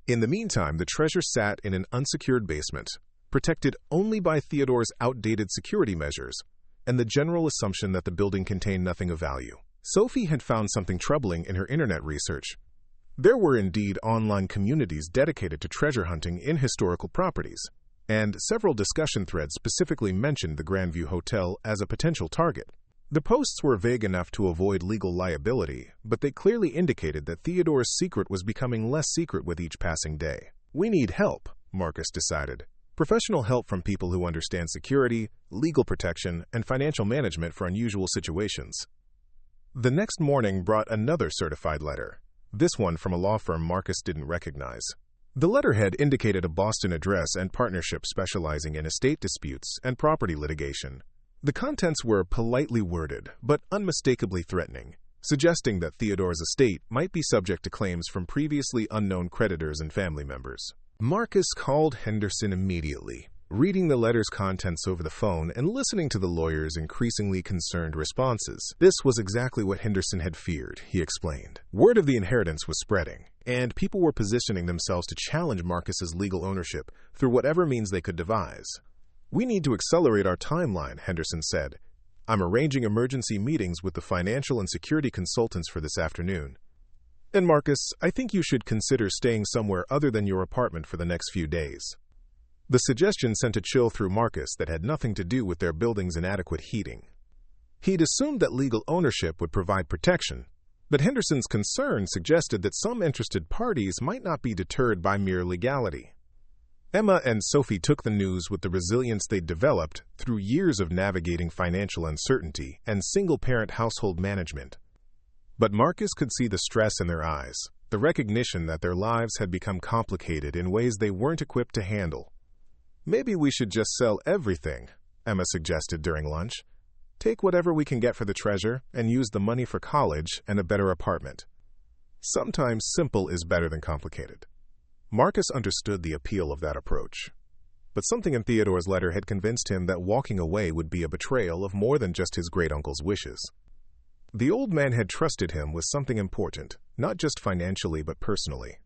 [SPEAKER 1] In the meantime, the treasure sat in an unsecured basement, protected only by Theodore's outdated security measures and the general assumption that the building contained nothing of value. Sophie had found something troubling in her internet research. There were indeed online communities dedicated to treasure hunting in historical properties, and several discussion threads specifically mentioned the Grandview Hotel as a potential target. The posts were vague enough to avoid legal liability, but they clearly indicated that Theodore's secret was becoming less secret with each passing day. "We need help," Marcus decided. "Professional help from people who understand security, legal protection, and financial management for unusual situations." The next morning brought another certified letter, this one from a law firm Marcus didn't recognize. The letterhead indicated a Boston address and partnership specializing in estate disputes and property litigation. The contents were politely worded, but unmistakably threatening, suggesting that Theodore's estate might be subject to claims from previously unknown creditors and family members. Marcus called Henderson immediately, reading the letter's contents over the phone and listening to the lawyer's increasingly concerned responses. This was exactly what Henderson had feared, he explained. Word of the inheritance was spreading, and people were positioning themselves to challenge Marcus's legal ownership through whatever means they could devise. "We need to accelerate our timeline," Henderson said. "I'm arranging emergency meetings with the financial and security consultants for this afternoon. And Marcus, I think you should consider staying somewhere other than your apartment for the next few days." The suggestion sent a chill through Marcus that had nothing to do with their building's inadequate heating. He'd assumed that legal ownership would provide protection, but Henderson's concern suggested that some interested parties might not be deterred by mere legality. Emma and Sophie took the news with the resilience they'd developed through years of navigating financial uncertainty and single-parent household management. But Marcus could see the stress in their eyes, the recognition that their lives had become complicated in ways they weren't equipped to handle. "Maybe we should just sell everything," Emma suggested during lunch. "Take whatever we can get for the treasure and use the money for college and a better apartment." Sometimes simple is better than complicated. Marcus understood the appeal of that approach. But something in Theodore's letter had convinced him that walking away would be a betrayal of more than just his great-uncle's wishes. The old man had trusted him with something important, not just financially but personally.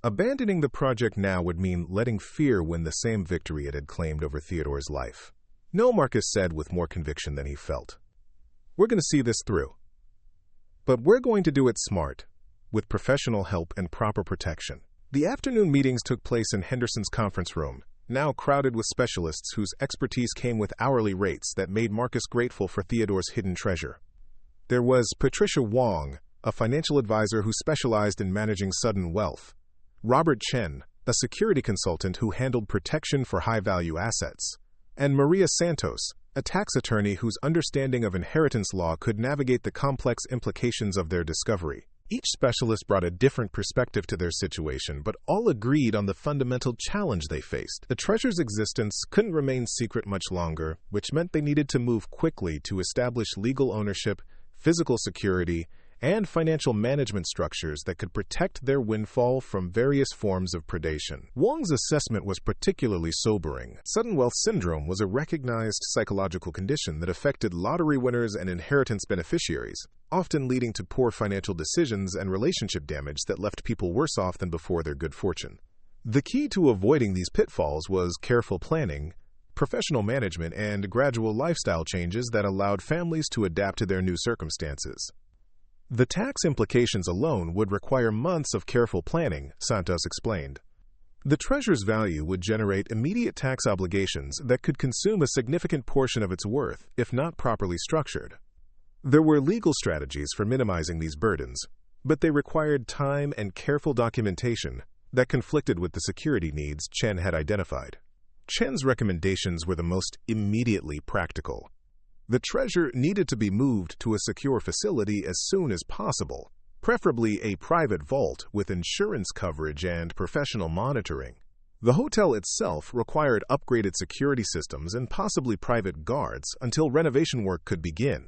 [SPEAKER 1] Abandoning the project now would mean letting fear win the same victory it had claimed over Theodore's life. "No," Marcus said with more conviction than he felt. "We're going to see this through. But we're going to do it smart, with professional help and proper protection." The afternoon meetings took place in Henderson's conference room, now crowded with specialists whose expertise came with hourly rates that made Marcus grateful for Theodore's hidden treasure. There was Patricia Wong, a financial advisor who specialized in managing sudden wealth; Robert Chen, a security consultant who handled protection for high-value assets; and Maria Santos, a tax attorney whose understanding of inheritance law could navigate the complex implications of their discovery. Each specialist brought a different perspective to their situation, but all agreed on the fundamental challenge they faced. The treasure's existence couldn't remain secret much longer, which meant they needed to move quickly to establish legal ownership, physical security, and financial management structures that could protect their windfall from various forms of predation. Wong's assessment was particularly sobering. Sudden wealth syndrome was a recognized psychological condition that affected lottery winners and inheritance beneficiaries, often leading to poor financial decisions and relationship damage that left people worse off than before their good fortune. The key to avoiding these pitfalls was careful planning, professional management, and gradual lifestyle changes that allowed families to adapt to their new circumstances. The tax implications alone would require months of careful planning, Santos explained. The treasure's value would generate immediate tax obligations that could consume a significant portion of its worth if not properly structured. There were legal strategies for minimizing these burdens, but they required time and careful documentation that conflicted with the security needs Chen had identified. Chen's recommendations were the most immediately practical. The treasure needed to be moved to a secure facility as soon as possible, preferably a private vault with insurance coverage and professional monitoring. The hotel itself required upgraded security systems and possibly private guards until renovation work could begin.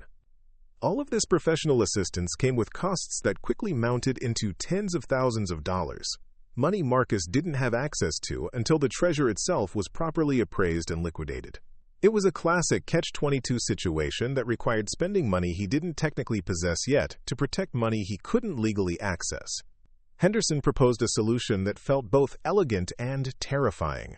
[SPEAKER 1] All of this professional assistance came with costs that quickly mounted into tens of thousands of dollars, money Marcus didn't have access to until the treasure itself was properly appraised and liquidated. It was a classic catch-22 situation that required spending money he didn't technically possess yet to protect money he couldn't legally access. Henderson proposed a solution that felt both elegant and terrifying.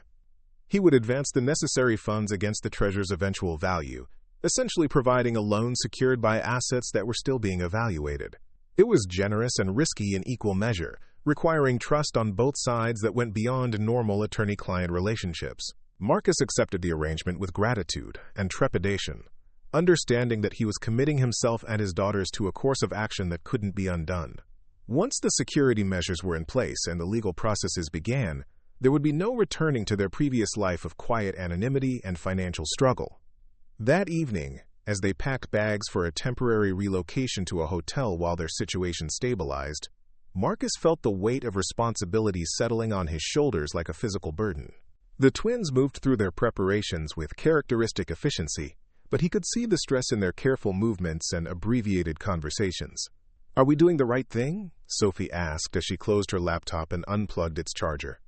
[SPEAKER 1] He would advance the necessary funds against the treasure's eventual value, essentially providing a loan secured by assets that were still being evaluated. It was generous and risky in equal measure, requiring trust on both sides that went beyond normal attorney-client relationships. Marcus accepted the arrangement with gratitude and trepidation, understanding that he was committing himself and his daughters to a course of action that couldn't be undone. Once the security measures were in place and the legal processes began, there would be no returning to their previous life of quiet anonymity and financial struggle. That evening, as they packed bags for a temporary relocation to a hotel while their situation stabilized, Marcus felt the weight of responsibility settling on his shoulders like a physical burden. The twins moved through their preparations with characteristic efficiency, but he could see the stress in their careful movements and abbreviated conversations. "Are we doing the right thing?" Sophie asked as she closed her laptop and unplugged its charger.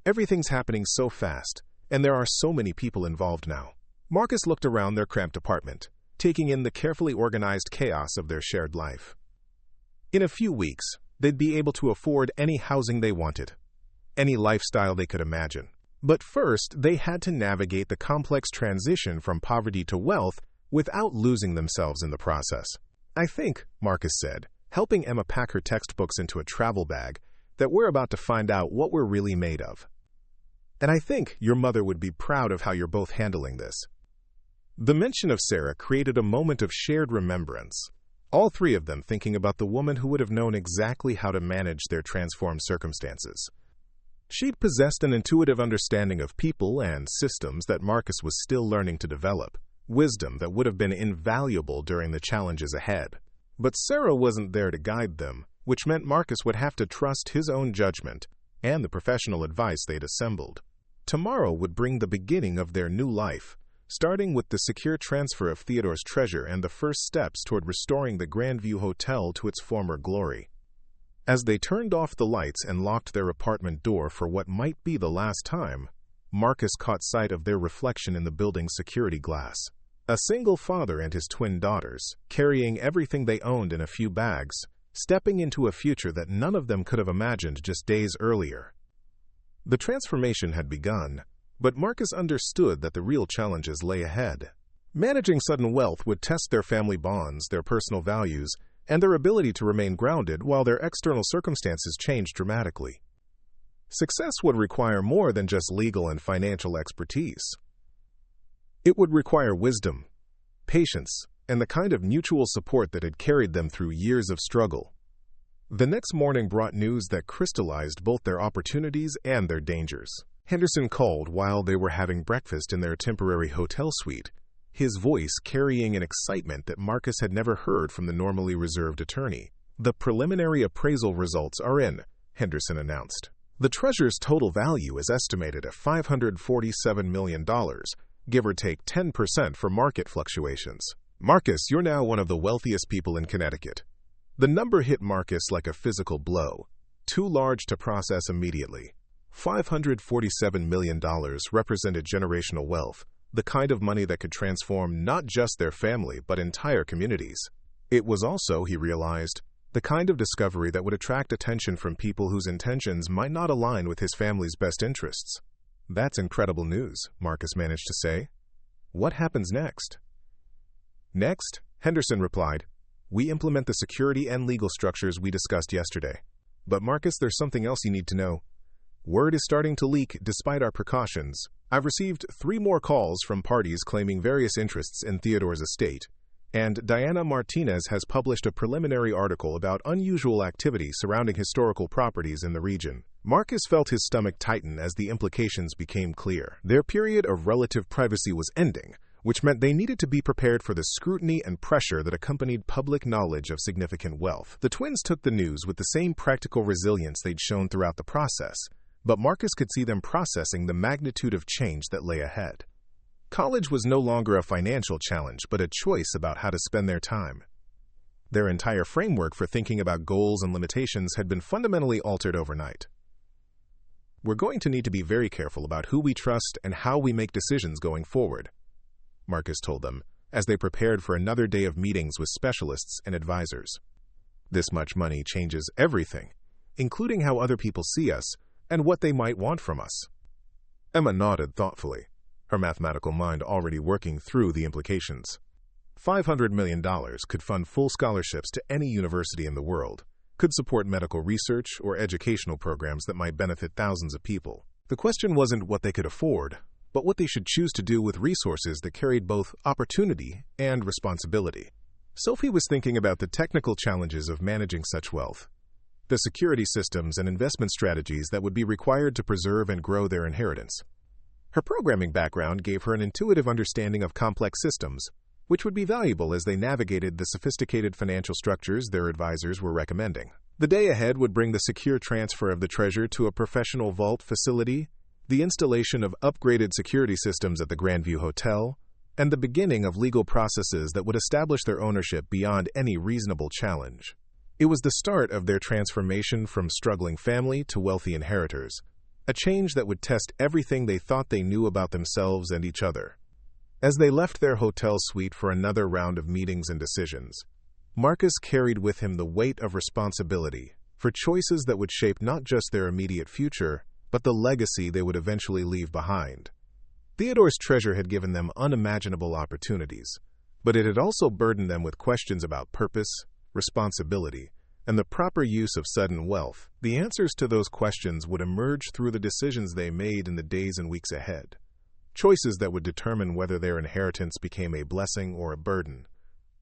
[SPEAKER 1] "Everything's happening so fast, and there are so many people involved now." Marcus looked around their cramped apartment, taking in the carefully organized chaos of their shared life. In a few weeks, they'd be able to afford any housing they wanted, any lifestyle they could imagine. But first, they had to navigate the complex transition from poverty to wealth without losing themselves in the process. "I think," Marcus said, helping Emma pack her textbooks into a travel bag, "that we're about to find out what we're really made of. And I think your mother would be proud of how you're both handling this." The mention of Sarah created a moment of shared remembrance, all three of them thinking about the woman who would have known exactly how to manage their transformed circumstances. She'd possessed an intuitive understanding of people and systems that Marcus was still learning to develop, wisdom that would have been invaluable during the challenges ahead. But Sarah wasn't there to guide them, which meant Marcus would have to trust his own judgment and the professional advice they'd assembled. Tomorrow would bring the beginning of their new life, starting with the secure transfer of Theodore's treasure and the first steps toward restoring the Grandview Hotel to its former glory. As they turned off the lights and locked their apartment door for what might be the last time, Marcus caught sight of their reflection in the building's security glass. A single father and his twin daughters, carrying everything they owned in a few bags, stepping into a future that none of them could have imagined just days earlier. The transformation had begun, but Marcus understood that the real challenges lay ahead. Managing sudden wealth would test their family bonds, their personal values, and their ability to remain grounded while their external circumstances changed dramatically. Success would require more than just legal and financial expertise. It would require wisdom, patience, and the kind of mutual support that had carried them through years of struggle. The next morning brought news that crystallized both their opportunities and their dangers. Henderson called while they were having breakfast in their temporary hotel suite, his voice carrying an excitement that Marcus had never heard from the normally reserved attorney. "The preliminary appraisal results are in," Henderson announced. "The treasure's total value is estimated at $547 million, give or take 10% for market fluctuations. Marcus, you're now one of the wealthiest people in Connecticut." The number hit Marcus like a physical blow, too large to process immediately. $547 million represented generational wealth, the kind of money that could transform not just their family but entire communities. It was also, he realized, the kind of discovery that would attract attention from people whose intentions might not align with his family's best interests. "That's incredible news," Marcus managed to say. "What happens next?" "Next," Henderson replied, "we implement the security and legal structures we discussed yesterday. But Marcus, there's something else you need to know. Word is starting to leak despite our precautions. I've received 3 more calls from parties claiming various interests in Theodore's estate, and Diana Martinez has published a preliminary article about unusual activity surrounding historical properties in the region." Marcus felt his stomach tighten as the implications became clear. Their period of relative privacy was ending, which meant they needed to be prepared for the scrutiny and pressure that accompanied public knowledge of significant wealth. The twins took the news with the same practical resilience they'd shown throughout the process, but Marcus could see them processing the magnitude of change that lay ahead. College was no longer a financial challenge, but a choice about how to spend their time. Their entire framework for thinking about goals and limitations had been fundamentally altered overnight. "We're going to need to be very careful about who we trust and how we make decisions going forward," Marcus told them, as they prepared for another day of meetings with specialists and advisors. "This much money changes everything, including how other people see us and what they might want from us." Emma nodded thoughtfully, her mathematical mind already working through the implications. $500 million could fund full scholarships to any university in the world, could support medical research or educational programs that might benefit thousands of people. The question wasn't what they could afford, but what they should choose to do with resources that carried both opportunity and responsibility. Sophie was thinking about the technical challenges of managing such wealth, the security systems and investment strategies that would be required to preserve and grow their inheritance. Her programming background gave her an intuitive understanding of complex systems, which would be valuable as they navigated the sophisticated financial structures their advisors were recommending. The day ahead would bring the secure transfer of the treasure to a professional vault facility, the installation of upgraded security systems at the Grandview Hotel, and the beginning of legal processes that would establish their ownership beyond any reasonable challenge. It was the start of their transformation from struggling family to wealthy inheritors, a change that would test everything they thought they knew about themselves and each other. As they left their hotel suite for another round of meetings and decisions, Marcus carried with him the weight of responsibility for choices that would shape not just their immediate future, but the legacy they would eventually leave behind. Theodore's treasure had given them unimaginable opportunities, but it had also burdened them with questions about purpose, responsibility, and the proper use of sudden wealth. The answers to those questions would emerge through the decisions they made in the days and weeks ahead, choices that would determine whether their inheritance became a blessing or a burden,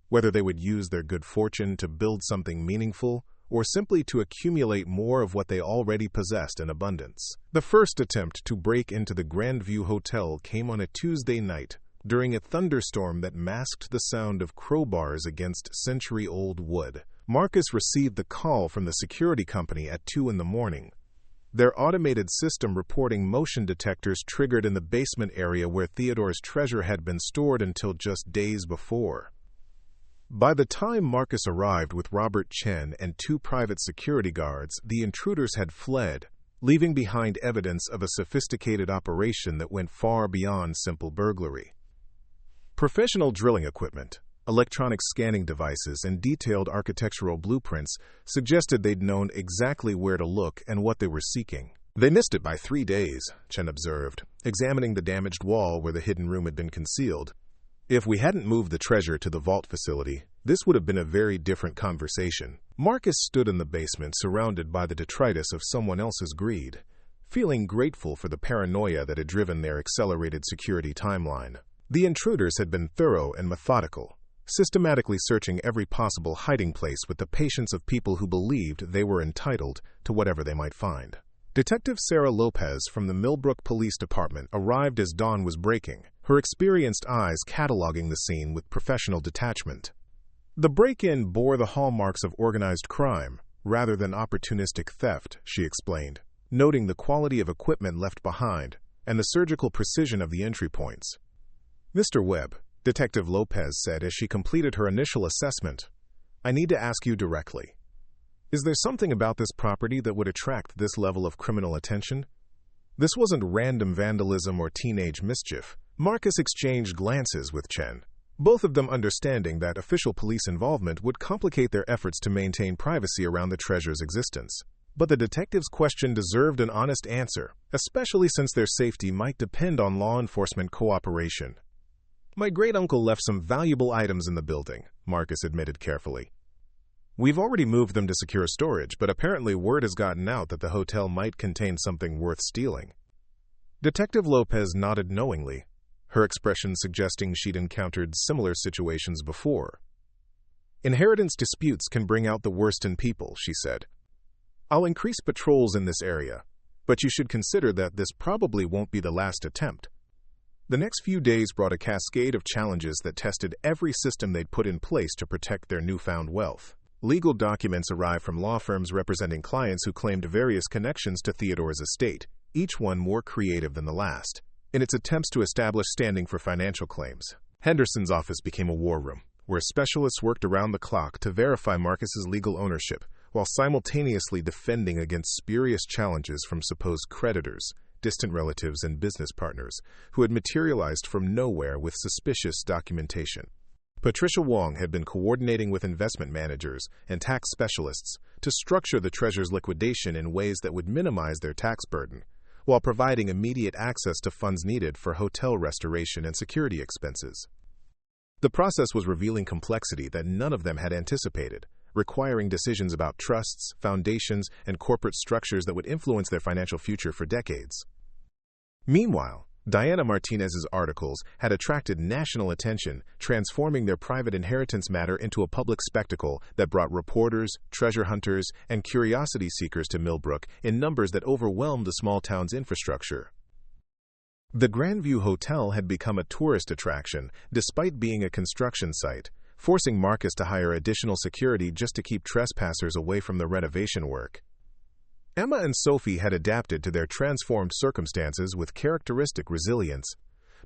[SPEAKER 1] whether they would use their good fortune to build something meaningful or simply to accumulate more of what they already possessed in abundance. The first attempt to break into the Grandview Hotel came on a Tuesday night during a thunderstorm that masked the sound of crowbars against century-old wood. Marcus received the call from the security company at 2 a.m. Their automated system reporting motion detectors triggered in the basement area where Theodore's treasure had been stored until just days before. By the time Marcus arrived with Robert Chen and 2 private security guards, the intruders had fled, leaving behind evidence of a sophisticated operation that went far beyond simple burglary. Professional drilling equipment, electronic scanning devices, and detailed architectural blueprints suggested they'd known exactly where to look and what they were seeking. "They missed it by 3 days, Chen observed, examining the damaged wall where the hidden room had been concealed. "If we hadn't moved the treasure to the vault facility, this would have been a very different conversation." Marcus stood in the basement surrounded by the detritus of someone else's greed, feeling grateful for the paranoia that had driven their accelerated security timeline. The intruders had been thorough and methodical, systematically searching every possible hiding place with the patience of people who believed they were entitled to whatever they might find. Detective Sarah Lopez from the Millbrook Police Department arrived as dawn was breaking, her experienced eyes cataloging the scene with professional detachment. The break-in bore the hallmarks of organized crime, rather than opportunistic theft, she explained, noting the quality of equipment left behind and the surgical precision of the entry points. "Mr. Webb," Detective Lopez said as she completed her initial assessment, "I need to ask you directly. Is there something about this property that would attract this level of criminal attention?" This wasn't random vandalism or teenage mischief. Marcus exchanged glances with Chen, both of them understanding that official police involvement would complicate their efforts to maintain privacy around the treasure's existence. But the detective's question deserved an honest answer, especially since their safety might depend on law enforcement cooperation. "My great-uncle left some valuable items in the building," Marcus admitted carefully. "We've already moved them to secure storage, but apparently word has gotten out that the hotel might contain something worth stealing." Detective Lopez nodded knowingly, her expression suggesting she'd encountered similar situations before. "Inheritance disputes can bring out the worst in people," she said. "I'll increase patrols in this area, but you should consider that this probably won't be the last attempt." The next few days brought a cascade of challenges that tested every system they'd put in place to protect their newfound wealth. Legal documents arrived from law firms representing clients who claimed various connections to Theodore's estate, each one more creative than the last, in its attempts to establish standing for financial claims. Henderson's office became a war room, where specialists worked around the clock to verify Marcus's legal ownership, while simultaneously defending against spurious challenges from supposed creditors, distant relatives, and business partners who had materialized from nowhere with suspicious documentation. Patricia Wong had been coordinating with investment managers and tax specialists to structure the treasure's liquidation in ways that would minimize their tax burden, while providing immediate access to funds needed for hotel restoration and security expenses. The process was revealing complexity that none of them had anticipated, requiring decisions about trusts, foundations, and corporate structures that would influence their financial future for decades. Meanwhile, Diana Martinez's articles had attracted national attention, transforming their private inheritance matter into a public spectacle that brought reporters, treasure hunters, and curiosity seekers to Millbrook in numbers that overwhelmed the small town's infrastructure. The Grandview Hotel had become a tourist attraction, despite being a construction site, forcing Marcus to hire additional security just to keep trespassers away from the renovation work. Emma and Sophie had adapted to their transformed circumstances with characteristic resilience,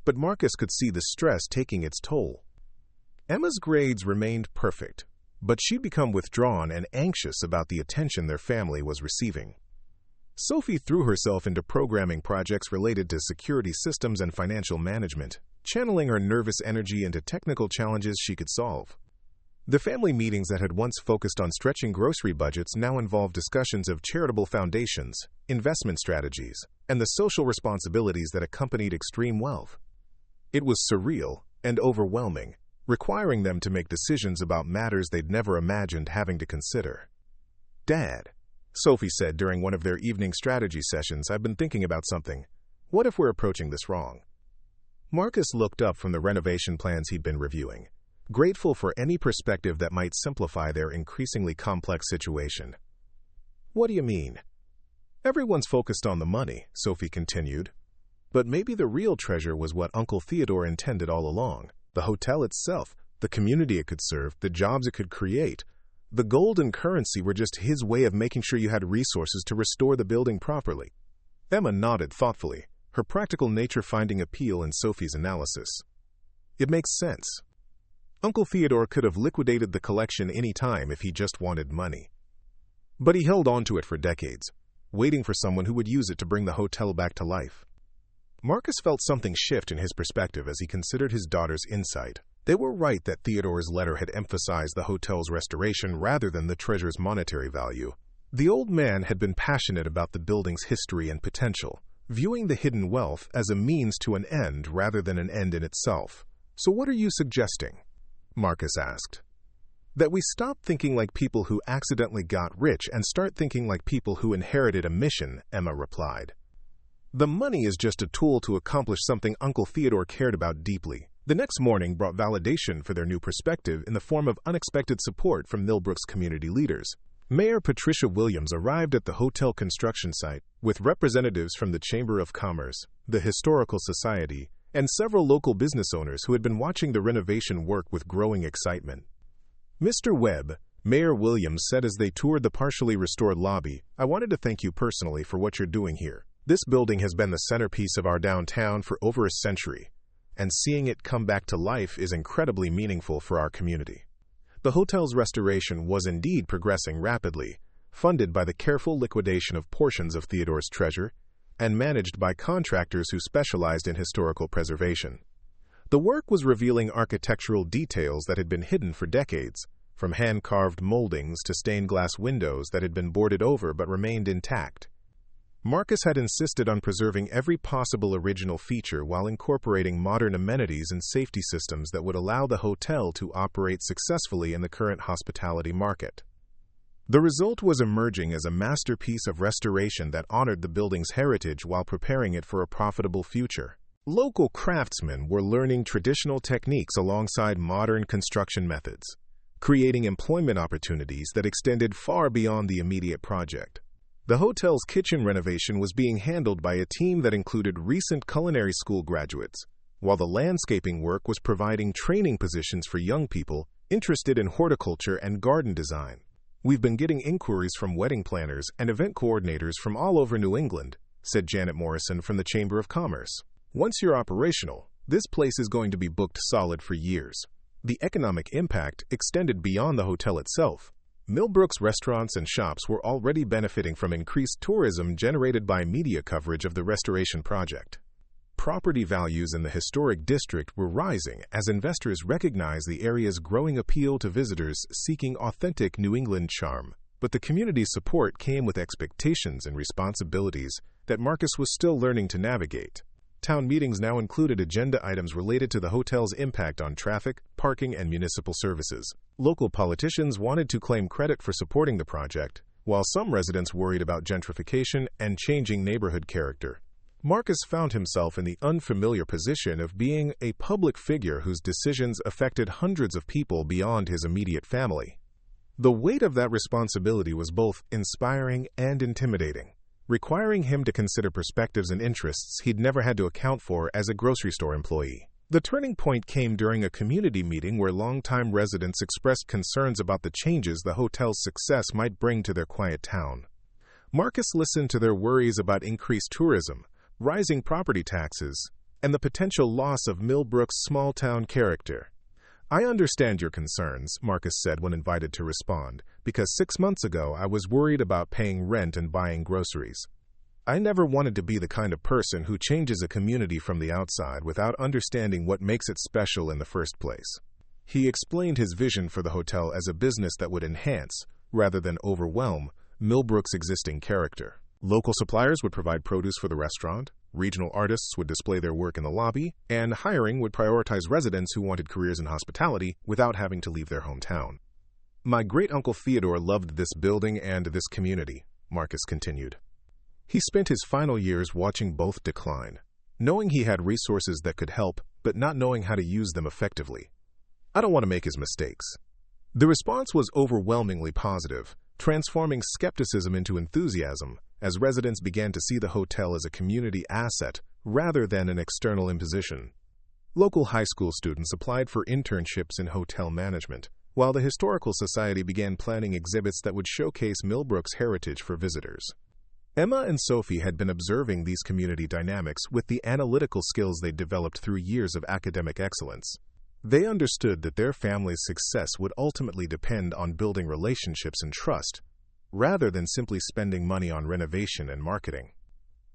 [SPEAKER 1] but Marcus could see the stress taking its toll. Emma's grades remained perfect, but she'd become withdrawn and anxious about the attention their family was receiving. Sophie threw herself into programming projects related to security systems and financial management, channeling her nervous energy into technical challenges she could solve. The family meetings that had once focused on stretching grocery budgets now involved discussions of charitable foundations, investment strategies, and the social responsibilities that accompanied extreme wealth. It was surreal and overwhelming, requiring them to make decisions about matters they'd never imagined having to consider. "Dad," Sophie said during one of their evening strategy sessions, "I've been thinking about something. What if we're approaching this wrong?" Marcus looked up from the renovation plans he'd been reviewing, grateful for any perspective that might simplify their increasingly complex situation. "What do you mean?" "Everyone's focused on the money," Sophie continued. "But maybe the real treasure was what Uncle Theodore intended all along. The hotel itself, the community it could serve, the jobs it could create. The gold and currency were just his way of making sure you had resources to restore the building properly." Emma nodded thoughtfully, her practical nature finding appeal in Sophie's analysis. "It makes sense. Uncle Theodore could have liquidated the collection any time if he just wanted money. But he held on to it for decades, waiting for someone who would use it to bring the hotel back to life." Marcus felt something shift in his perspective as he considered his daughter's insight. They were right that Theodore's letter had emphasized the hotel's restoration rather than the treasure's monetary value. The old man had been passionate about the building's history and potential, viewing the hidden wealth as a means to an end rather than an end in itself. "So what are you suggesting?" Marcus asked. "That we stop thinking like people who accidentally got rich and start thinking like people who inherited a mission," Emma replied. "The money is just a tool to accomplish something Uncle Theodore cared about deeply." The next morning brought validation for their new perspective in the form of unexpected support from Millbrook's community leaders. Mayor Patricia Williams arrived at the hotel construction site with representatives from the Chamber of Commerce, the Historical Society, and several local business owners who had been watching the renovation work with growing excitement. Mr. Webb, Mayor Williams said as they toured the partially restored lobby, "I wanted to thank you personally for what you're doing here. This building has been the centerpiece of our downtown for over a century, and seeing it come back to life is incredibly meaningful for our community." The hotel's restoration was indeed progressing rapidly, funded by the careful liquidation of portions of Theodore's treasure, and managed by contractors who specialized in historical preservation. The work was revealing architectural details that had been hidden for decades, from hand-carved moldings to stained glass windows that had been boarded over but remained intact. Marcus had insisted on preserving every possible original feature while incorporating modern amenities and safety systems that would allow the hotel to operate successfully in the current hospitality market. The result was emerging as a masterpiece of restoration that honored the building's heritage while preparing it for a profitable future. Local craftsmen were learning traditional techniques alongside modern construction methods, creating employment opportunities that extended far beyond the immediate project. The hotel's kitchen renovation was being handled by a team that included recent culinary school graduates, while the landscaping work was providing training positions for young people interested in horticulture and garden design. "We've been getting inquiries from wedding planners and event coordinators from all over New England," said Janet Morrison from the Chamber of Commerce. "Once you're operational, this place is going to be booked solid for years." The economic impact extended beyond the hotel itself. Millbrook's restaurants and shops were already benefiting from increased tourism generated by media coverage of the restoration project. Property values in the historic district were rising as investors recognized the area's growing appeal to visitors seeking authentic New England charm. But the community's support came with expectations and responsibilities that Marcus was still learning to navigate. Town meetings now included agenda items related to the hotel's impact on traffic, parking, and municipal services. Local politicians wanted to claim credit for supporting the project, while some residents worried about gentrification and changing neighborhood character. Marcus found himself in the unfamiliar position of being a public figure whose decisions affected hundreds of people beyond his immediate family. The weight of that responsibility was both inspiring and intimidating, requiring him to consider perspectives and interests he'd never had to account for as a grocery store employee. The turning point came during a community meeting where longtime residents expressed concerns about the changes the hotel's success might bring to their quiet town. Marcus listened to their worries about increased tourism, rising property taxes, and the potential loss of Millbrook's small-town character. "I understand your concerns," Marcus said when invited to respond, "because 6 months ago I was worried about paying rent and buying groceries. I never wanted to be the kind of person who changes a community from the outside without understanding what makes it special in the first place." He explained his vision for the hotel as a business that would enhance, rather than overwhelm, Millbrook's existing character. Local suppliers would provide produce for the restaurant, regional artists would display their work in the lobby, and hiring would prioritize residents who wanted careers in hospitality without having to leave their hometown. "My great-uncle Theodore loved this building and this community," Marcus continued. He spent his final years watching both decline, knowing he had resources that could help, but not knowing how to use them effectively. "I don't want to make his mistakes." The response was overwhelmingly positive, transforming skepticism into enthusiasm, as residents began to see the hotel as a community asset rather than an external imposition. Local high school students applied for internships in hotel management, while the Historical Society began planning exhibits that would showcase Millbrook's heritage for visitors. Emma and Sophie had been observing these community dynamics with the analytical skills they'd developed through years of academic excellence. They understood that their family's success would ultimately depend on building relationships and trust, rather than simply spending money on renovation and marketing.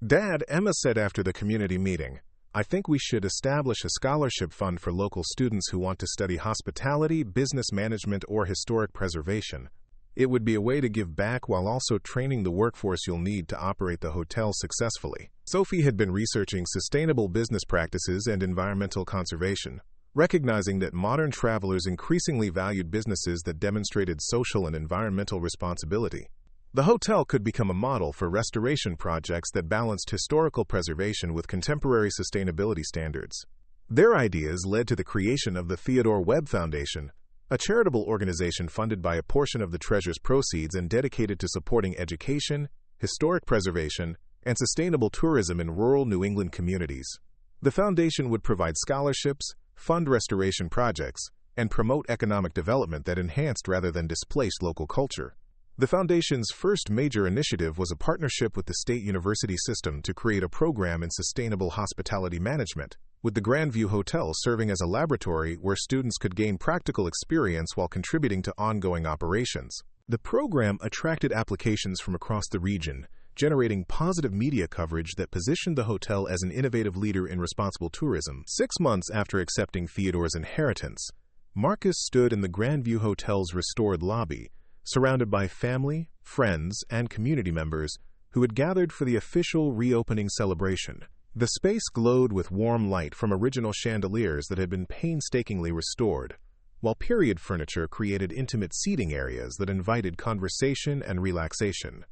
[SPEAKER 1] "Dad," Emma said after the community meeting, "I think we should establish a scholarship fund for local students who want to study hospitality, business management, or historic preservation. It would be a way to give back while also training the workforce you'll need to operate the hotel successfully." Sophie had been researching sustainable business practices and environmental conservation, recognizing that modern travelers increasingly valued businesses that demonstrated social and environmental responsibility. The hotel could become a model for restoration projects that balanced historical preservation with contemporary sustainability standards. Their ideas led to the creation of the Theodore Webb Foundation, a charitable organization funded by a portion of the treasure's proceeds and dedicated to supporting education, historic preservation, and sustainable tourism in rural New England communities. The foundation would provide scholarships, fund restoration projects, and promote economic development that enhanced rather than displaced local culture. The Foundation's first major initiative was a partnership with the state university system to create a program in sustainable hospitality management, with the Grandview Hotel serving as a laboratory where students could gain practical experience while contributing to ongoing operations. The program attracted applications from across the region, generating positive media coverage that positioned the hotel as an innovative leader in responsible tourism. 6 months after accepting Theodore's inheritance, Marcus stood in the Grandview Hotel's restored lobby, surrounded by family, friends, and community members who had gathered for the official reopening celebration. The space glowed with warm light from original chandeliers that had been painstakingly restored, while period furniture created intimate seating areas that invited conversation and relaxation.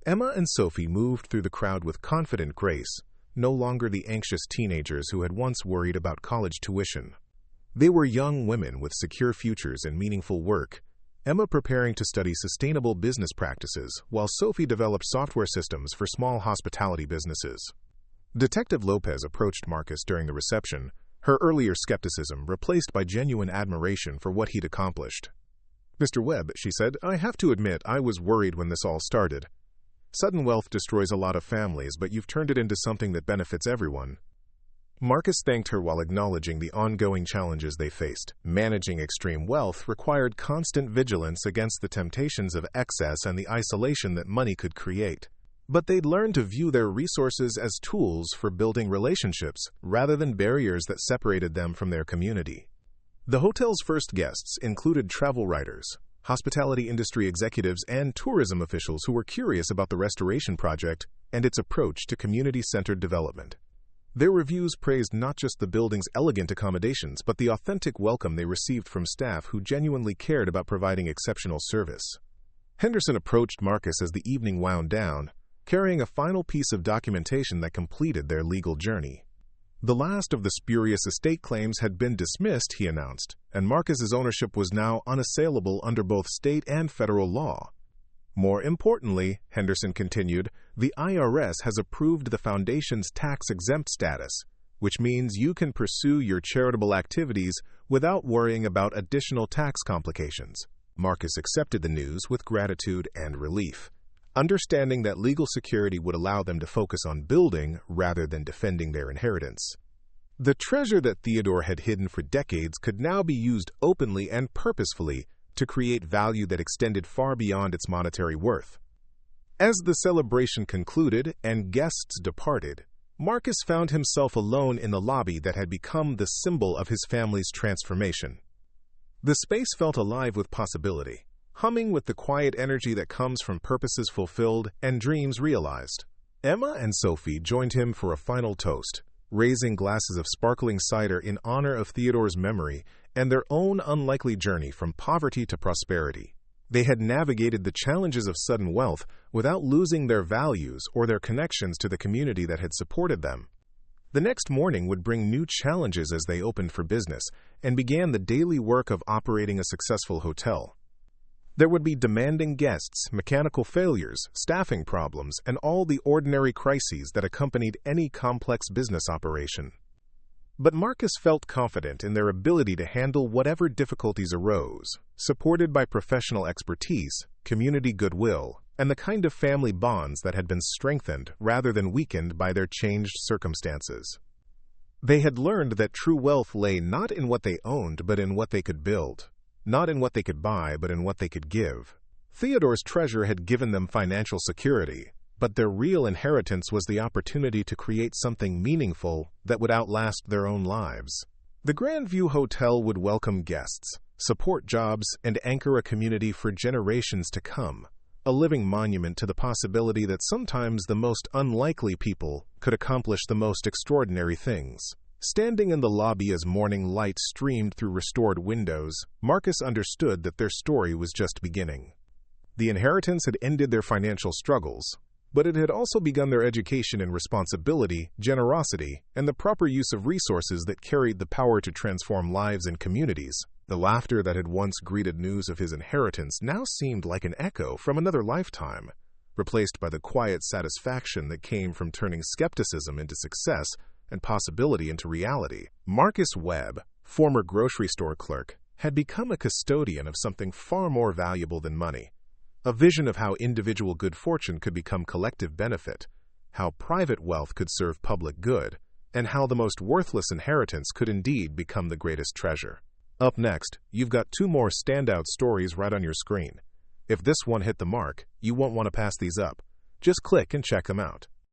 [SPEAKER 1] Emma and Sophie moved through the crowd with confident grace, no longer the anxious teenagers who had once worried about college tuition. They were young women with secure futures and meaningful work, Emma preparing to study sustainable business practices, while Sophie developed software systems for small hospitality businesses. Detective Lopez approached Marcus during the reception, her earlier skepticism replaced by genuine admiration for what he'd accomplished. "Mr. Webb," she said, "I have to admit I was worried when this all started. Sudden wealth destroys a lot of families, but you've turned it into something that benefits everyone." Marcus thanked her while acknowledging the ongoing challenges they faced. Managing extreme wealth required constant vigilance against the temptations of excess and the isolation that money could create. But they'd learned to view their resources as tools for building relationships rather than barriers that separated them from their community. The hotel's first guests included travel writers, hospitality industry executives, and tourism officials who were curious about the restoration project and its approach to community-centered development. Their reviews praised not just the building's elegant accommodations, but the authentic welcome they received from staff who genuinely cared about providing exceptional service. Henderson approached Marcus as the evening wound down, carrying a final piece of documentation that completed their legal journey. The last of the spurious estate claims had been dismissed, he announced, and Marcus's ownership was now unassailable under both state and federal law. More importantly, Henderson continued, the IRS has approved the Foundation's tax-exempt status, which means you can pursue your charitable activities without worrying about additional tax complications. Marcus accepted the news with gratitude and relief, understanding that legal security would allow them to focus on building rather than defending their inheritance. The treasure that Theodore had hidden for decades could now be used openly and purposefully to create value that extended far beyond its monetary worth. As the celebration concluded and guests departed, Marcus found himself alone in the lobby that had become the symbol of his family's transformation. The space felt alive with possibility, humming with the quiet energy that comes from purposes fulfilled and dreams realized. Emma and Sophie joined him for a final toast, raising glasses of sparkling cider in honor of Theodore's memory and their own unlikely journey from poverty to prosperity. They had navigated the challenges of sudden wealth without losing their values or their connections to the community that had supported them. The next morning would bring new challenges as they opened for business and began the daily work of operating a successful hotel. There would be demanding guests, mechanical failures, staffing problems, and all the ordinary crises that accompanied any complex business operation. But Marcus felt confident in their ability to handle whatever difficulties arose, supported by professional expertise, community goodwill, and the kind of family bonds that had been strengthened rather than weakened by their changed circumstances. They had learned that true wealth lay not in what they owned, but in what they could build, not in what they could buy, but in what they could give. Theodore's treasure had given them financial security, but their real inheritance was the opportunity to create something meaningful that would outlast their own lives. The Grandview Hotel would welcome guests, support jobs, and anchor a community for generations to come, a living monument to the possibility that sometimes the most unlikely people could accomplish the most extraordinary things. Standing in the lobby as morning light streamed through restored windows, Marcus understood that their story was just beginning. The inheritance had ended their financial struggles, but it had also begun their education in responsibility, generosity, and the proper use of resources that carried the power to transform lives and communities. The laughter that had once greeted news of his inheritance now seemed like an echo from another lifetime, replaced by the quiet satisfaction that came from turning skepticism into success and possibility into reality. Marcus Webb, former grocery store clerk, had become a custodian of something far more valuable than money, a vision of how individual good fortune could become collective benefit, how private wealth could serve public good, and how the most worthless inheritance could indeed become the greatest treasure. Up next, you've got two more standout stories right on your screen. If this one hit the mark, you won't want to pass these up. Just click and check them out.